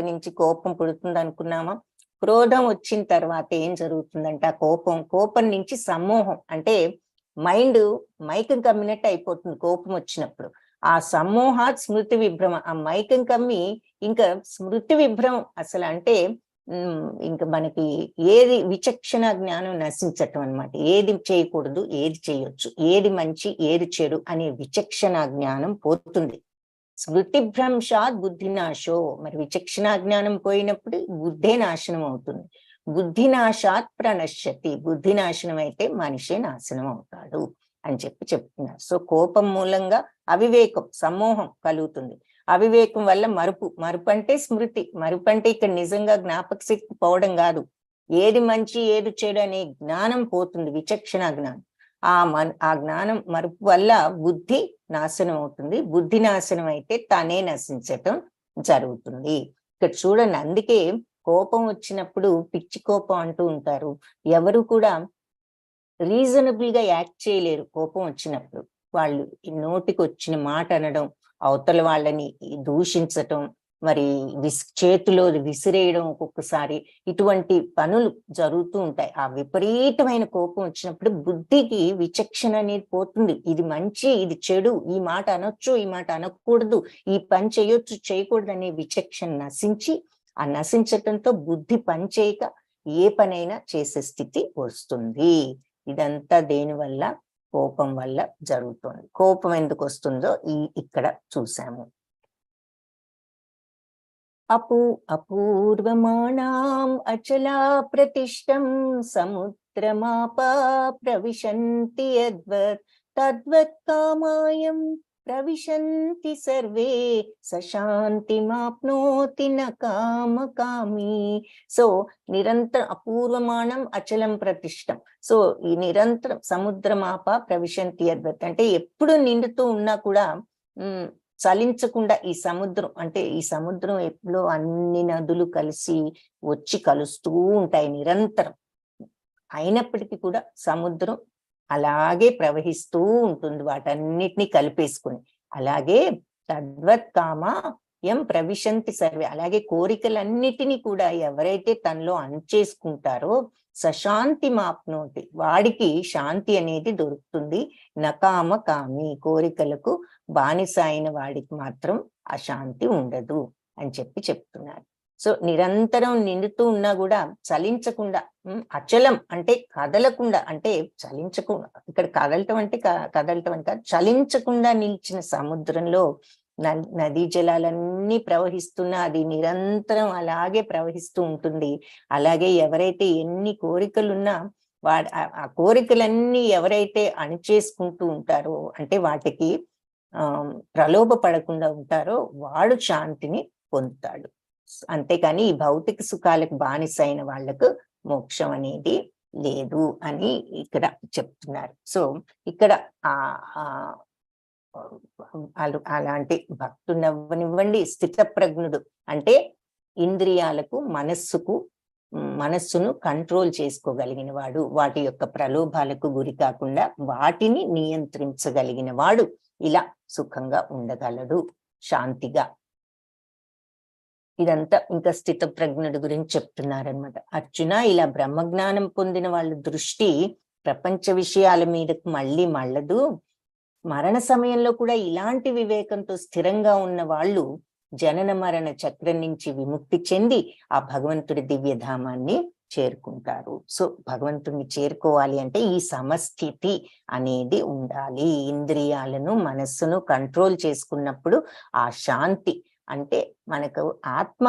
నుంచి కోపం పుడుతుంది అనుకున్నామా? క్రోధం వచ్చిన తర్వాత ఏం జరుగుతుందంటే ఆ కోపం నుంచి సమ్మోహం, అంటే మైండ్ మైకం కమ్మినట్టు అయిపోతుంది కోపం వచ్చినప్పుడు. ఆ సమ్మోహాత్ స్మృతి విభ్రమ, ఆ మైకం కమ్మి ఇంకా స్మృతి విభ్రమం అసలు అంటే ఇంకా మనకి ఏది విచక్షణ జ్ఞానం నశించటం అనమాట. ఏది చేయకూడదు, ఏది చేయొచ్చు, ఏది మంచి ఏది చెడు అనే విచక్షణ జ్ఞానం పోతుంది. స్మృతి భ్రంశాత్ బుద్ధినాశో, మరి విచక్షణ జ్ఞానం పోయినప్పుడు బుద్ధే నాశనం అవుతుంది. బుద్ధినాశాత్ ప్రణశ్యతి, బుద్ధి నాశనం అయితే మనిషే నాశనం అవుతాడు అని చెప్తున్నారు. సో కోపం మూలంగా అవివేకం, సమ్మోహం కలుగుతుంది. అవివేకం వల్ల మరుపు అంటే స్మృతి. మరుపు అంటే ఇక్కడ నిజంగా జ్ఞాపక శక్తి పోవడం కాదు, ఏది మంచి ఏది చెడు అనే జ్ఞానం పోతుంది, విచక్షణ జ్ఞానం. ఆ జ్ఞానం మరుపు వల్ల బుద్ధి నాశనం అవుతుంది. బుద్ధి నాశనం అయితే తనే నశించటం జరుగుతుంది. ఇక్కడ చూడండి, అందుకే కోపం వచ్చినప్పుడు పిచ్చి కోపం అంటూ ఉంటారు. ఎవరు కూడా రీజనబుల్ గా యాక్ట్ చేయలేరు కోపం వచ్చినప్పుడు. వాళ్ళు నోటికి వచ్చిన మాట అనడం, అవతల వాళ్ళని దూషించటం, మరి చేతిలో విసిరేయడం, ఒక్కొక్కసారి ఇటువంటి పనులు జరుగుతూ ఉంటాయి. ఆ విపరీతమైన కోపం వచ్చినప్పుడు బుద్ధికి విచక్షణ అనేది పోతుంది. ఇది మంచి ఇది చెడు, ఈ మాట అనొచ్చు ఈ మాట అనకూడదు, ఈ పని చేయొచ్చు చేయకూడదు అనే విచక్షణ నశించి, ఆ నశించటంతో బుద్ధి పనిచేయక ఏ పనైనా చేసే స్థితి వస్తుంది. ఇదంతా దేని వల్ల? కోపం వల్ల జరుగుతుంది. కోపం ఎందుకు వస్తుందో ఇక్కడ చూసాము. అపూర్వమాణాం అచలా ప్రతిష్టం సముద్రమాప ప్రవిశంతి తద్వత్ కామాయం ప్రవిశంతి సర్వే సశాంతిమాప్నోతి న కామకామి. సో నిరంతరం అపూర్వమానం అచలం ప్రతిష్టం. సో ఈ నిరంతరం సముద్రమాప ప్రవిశంతి అద్వత్ అంటే ఎప్పుడు నిండుతూ ఉన్నా కూడా చలించకుండా ఈ సముద్రం, అంటే ఈ సముద్రం ఎప్పుడో అన్ని నదులు కలిసి వచ్చి కలుస్తూ ఉంటాయి నిరంతరం. అయినప్పటికీ కూడా సముద్రం అలాగే ప్రవహిస్తూ ఉంటుంది, వాటన్నిటినీ కలిపేసుకుని. అలాగే తద్వత్ కామ ఎం ప్రవిశంతి సర్వే, అలాగే కోరికలన్నిటినీ కూడా ఎవరైతే తనలో అణచేసుకుంటారో సశాంతి మాప్నోతి, వాడికి శాంతి అనేది దొరుకుతుంది. నకామ కామి, కోరికలకు బానిస అయిన వాడికి మాత్రం అశాంతి ఉండదు అని చెప్తున్నారు. సో నిరంతరం నిండుతూ ఉన్నా కూడా చలించకుండా, అచలం అంటే కదలకుండా, అంటే చలించకుండా, ఇక్కడ కదలటం అంటే కదలటం అంటే చలించకుండా నిలిచిన సముద్రంలో నదీ జలాలన్నీ ప్రవహిస్తున్నా అది నిరంతరం అలాగే ప్రవహిస్తూ ఉంటుంది. అలాగే ఎవరైతే ఎన్ని కోరికలున్నా ఆ కోరికలన్నీ ఎవరైతే అణిచేసుకుంటూ ఉంటారో, అంటే వాటికి ప్రలోభ పడకుండా ఉంటారో వాడు శాంతిని పొందుతాడు. అంతేకాని ఈ భౌతిక సుఖాలకు బానిసైన వాళ్లకు మోక్షం అనేది లేదు అని ఇక్కడ చెప్తున్నారు. సో ఇక్కడ అలాంటి భక్తుడవ్వనివ్వండి, స్థితప్రజ్ఞుడు అంటే ఇంద్రియాలకు మనస్సును కంట్రోల్ చేసుకోగలిగిన వాడు, వాటి యొక్క ప్రలోభాలకు గురి కాకుండా వాటిని నియంత్రించగలిగిన వాడు ఇలా సుఖంగా ఉండగలడు, శాంతిగా. ఇదంతా ఇంకా స్థితప్రజ్ఞుడి గురించి చెప్తున్నారనమాట. అర్జున, ఇలా బ్రహ్మజ్ఞానం పొందిన వాళ్ళ దృష్టి ప్రపంచ విషయాల మీదకు మళ్ళీ మళ్ళదు. మరణ సమయంలో కూడా ఇలాంటి వివేకంతో స్థిరంగా ఉన్న వాళ్ళు జనన మరణ చక్రం నుంచి విముక్తి చెంది ఆ భగవంతుడి దివ్యధామాన్ని చేరుకుంటారు. సో భగవంతుడిని చేరుకోవాలి అంటే ఈ సమస్థితి అనేది ఉండాలి. ఇంద్రియాలను మనస్సును కంట్రోల్ చేసుకున్నప్పుడు ఆ శాంతి, అంటే మనకు ఆత్మ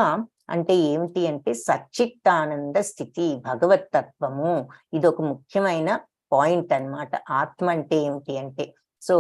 అంటే ఏమిటి అంటే సచ్చిత్తానంద స్థితి, భగవతత్వము. ఇది ఒక ముఖ్యమైన పాయింట్ అన్నమాట. ఆత్మ అంటే ఏమిటి అంటే, సో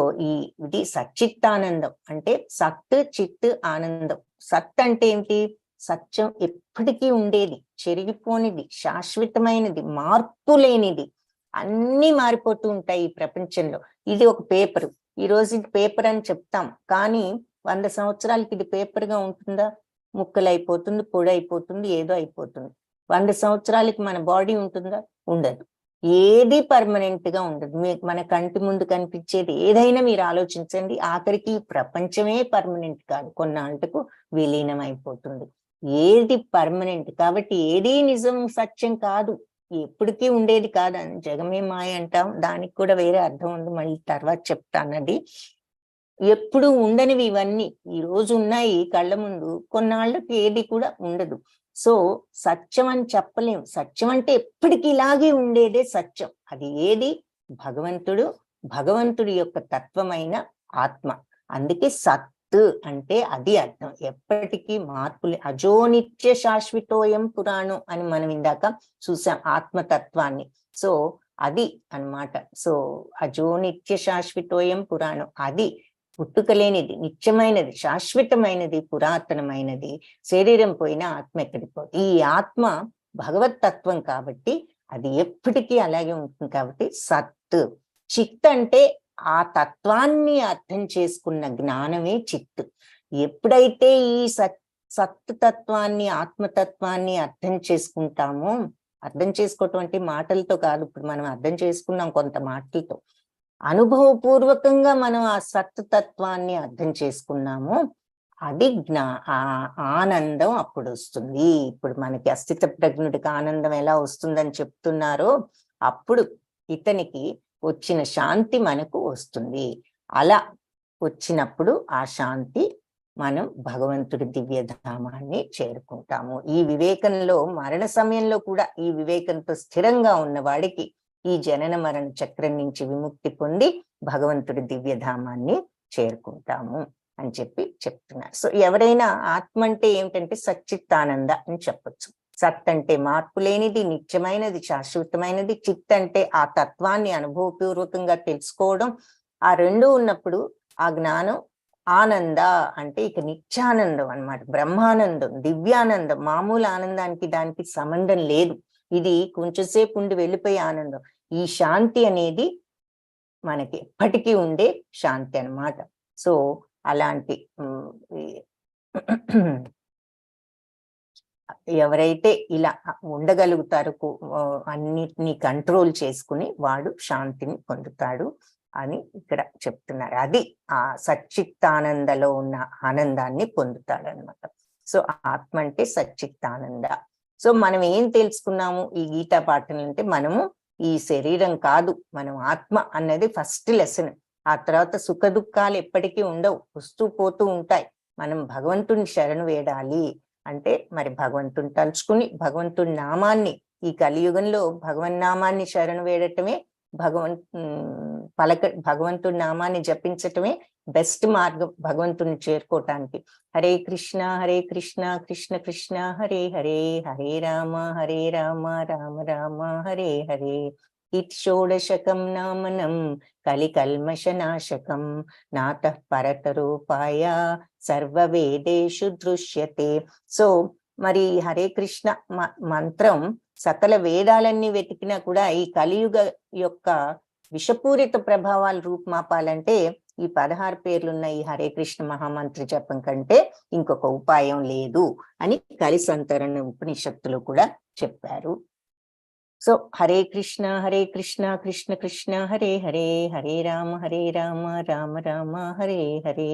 ఇది సచ్చిత్తానందం అంటే సత్ చిత్ ఆనందం. సత్ అంటే ఏంటి? సత్యం, ఎప్పటికీ ఉండేది, చెరిగిపోనిది, శాశ్వతమైనది, మార్పు లేనిది. అన్ని మారిపోతూ ఉంటాయి ఈ ప్రపంచంలో. ఇది ఒక పేపర్, ఈ రోజు ఇది పేపర్ అని చెప్తాం, కానీ 100 సంవత్సరాలకి ఇది పేపర్ గా ఉంటుందా? ముక్కలైపోతుంది, పొడి అయిపోతుంది, ఏదో అయిపోతుంది. 100 సంవత్సరాలకి మన బాడీ ఉంటుందా? ఉండదు. ఏది పర్మనెంట్ గా ఉండదు. మన కంటి ముందు కనిపించేది ఏదైనా మీరు ఆలోచించండి, ఆఖరికి ప్రపంచమే పర్మనెంట్ కాదు, కొన్నాళ్ళకు విలీనం అయిపోతుంది. ఏది పర్మనెంట్, కాబట్టి ఏది నిజం సత్యం కాదు, ఎప్పటికీ ఉండేది కాదు. జగమే మాయ అంటాం, దానికి కూడా వేరే అర్థం ఉంది, మళ్ళీ తర్వాత చెప్తానది. ఎప్పుడు ఉండనివి ఇవన్నీ ఈ రోజు ఉన్నాయి కళ్ళ ముందు, కొన్నాళ్ళకి ఏది కూడా ఉండదు. సో సత్యం అని చెప్పలేం. సత్యం అంటే ఎప్పటికీ ఇలాగే ఉండేదే సత్యం. అది ఏది? భగవంతుడి యొక్క తత్వమైన ఆత్మ. అందుకే సత్ అంటే అది అర్థం, ఎప్పటికీ మార్పులే. అజోనిత్య శాశ్వతోయం పురాణం అని మనం ఇందాక చూసాం ఆత్మతత్వాన్ని. సో అది అన్నమాట. సో అజోనిత్య శాశ్వతోయం పురాణం, అది పుట్టుకలేనిది, నిత్యమైనది, శాశ్వతమైనది, పురాతనమైనది. శరీరం పోయినా ఆత్మ ఎక్కడికి పోదు. ఈ ఆత్మ భగవతత్వం కాబట్టి అది ఎప్పటికీ అలాగే ఉంటుంది. కాబట్టి సత్. చిత్ అంటే ఆ తత్వాన్ని అర్థం చేసుకున్న జ్ఞానమే చిత్. ఎప్పుడైతే ఈ సత్ తత్వాన్ని, ఆత్మతత్వాన్ని అర్థం చేసుకుంటామో, అర్థం చేసుకోవటం అంటే మాటలతో కాదు, ఇప్పుడు మనం అర్థం చేసుకున్నాం కొంత మాటలతో, అనుభవపూర్వకంగా మనం ఆ సత్తత్వాన్ని అర్థం చేసుకున్నాము, అది ఆనందం అప్పుడు వస్తుంది. ఇప్పుడు మనకి అస్థిత ప్రజ్ఞుడికి ఆనందం ఎలా వస్తుందని చెప్తున్నారో, అప్పుడు ఇతనికి వచ్చిన శాంతి మనకు వస్తుంది. అలా వచ్చినప్పుడు ఆ శాంతి మనం భగవంతుడి దివ్యధామాన్ని చేరుకుంటాము. ఈ వివేకంలో, మరణ సమయంలో కూడా ఈ వివేకంతో స్థిరంగా ఉన్న వాడికి ఈ జనన మరణ చక్రం నుంచి విముక్తి పొంది భగవంతుడి దివ్యధామాన్ని చేరుకుంటాము అని చెప్తున్నారు. సో ఎవరైనా ఆత్మ అంటే ఏమిటంటే సచ్చిత్తానంద అని చెప్పొచ్చు. సత్ అంటే మార్పు లేనిది, నిత్యమైనది, శాశ్వతమైనది. చిత్ అంటే ఆ తత్వాన్ని అనుభవపూర్వకంగా తెలుసుకోవడం. ఆ రెండు ఉన్నప్పుడు ఆ జ్ఞానం. ఆనంద అంటే ఇక నిత్యానందం అన్నమాట, బ్రహ్మానందం, దివ్యానందం. మామూలు ఆనందానికి దానికి సంబంధం లేదు. ఇది కొంచెంసేపు ఉండి వెళ్ళిపోయే ఆనందం. ఈ శాంతి అనేది మనకి ఎప్పటికీ ఉండే శాంతి అన్నమాట. సో అలాంటి ఎవరైతే ఇలా ఉండగలుగుతారో, అన్నిటినీ కంట్రోల్ చేసుకుని వాడు శాంతిని పొందుతాడు అని ఇక్కడ చెప్తున్నారు. అది ఆ సచ్చిత్తానందలో ఉన్న ఆనందాన్ని పొందుతాడు అనమాట. సో ఆత్మ అంటే సచ్చిత్తానంద. సో మనం ఏం తెలుసుకున్నాము ఈ గీతా పాఠం అంటే, మనము ఈ శరీరం కాదు, మనం ఆత్మ అన్నది ఫస్ట్ లెసన్. ఆ తర్వాత సుఖ దుఃఖాలు ఎప్పటికీ ఉండవు, వస్తూ పోతూ ఉంటాయి. మనం భగవంతుని శరణు వేడాలి, అంటే మరి భగవంతుని తలుచుకుని భగవంతుడి నామాన్ని ఈ కలియుగంలో భగవన్నామాన్ని శరణు వేడటమే భగవంతుడి నామాన్ని జపించటమే బెస్ట్ మార్గం భగవంతుని చేరుకోవటానికి. హరే కృష్ణ కృష్ణ కృష్ణ హరే హరే, హరే రామ రామ రామ హరే హరే. ఇత్ షోడశకం నామనం కలికల్మషనాశకం నాతః పరతరూపాయ సర్వవేదేషు దృశ్యతే. సో మరి హరే కృష్ణ మంత్రం సకల వేదాలన్నీ వెతికినా కూడా ఈ కలియుగ యొక్క విషపూరిత ప్రభావాలు రూపుమాపాలంటే ఈ 16 పేర్లున్న ఈ హరే కృష్ణ మహామంత్ర జపం కంటే ఇంకొక ఉపాయం లేదు అని కలిసంతరణ ఉపనిషత్తులు కూడా చెప్పారు. సో హరే కృష్ణ కృష్ణ కృష్ణ హరే హరే, హరే రామ రామ రామ హరే హరే.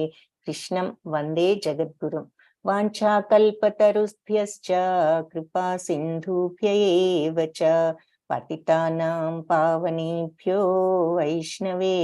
కృష్ణం వందే జగద్గురుం. వాంఛాకల్పతరుభ్యశ్చ కృపా సింధుభ్య ఏవ చ పతితానాం పావనేభ్యో వైష్ణవే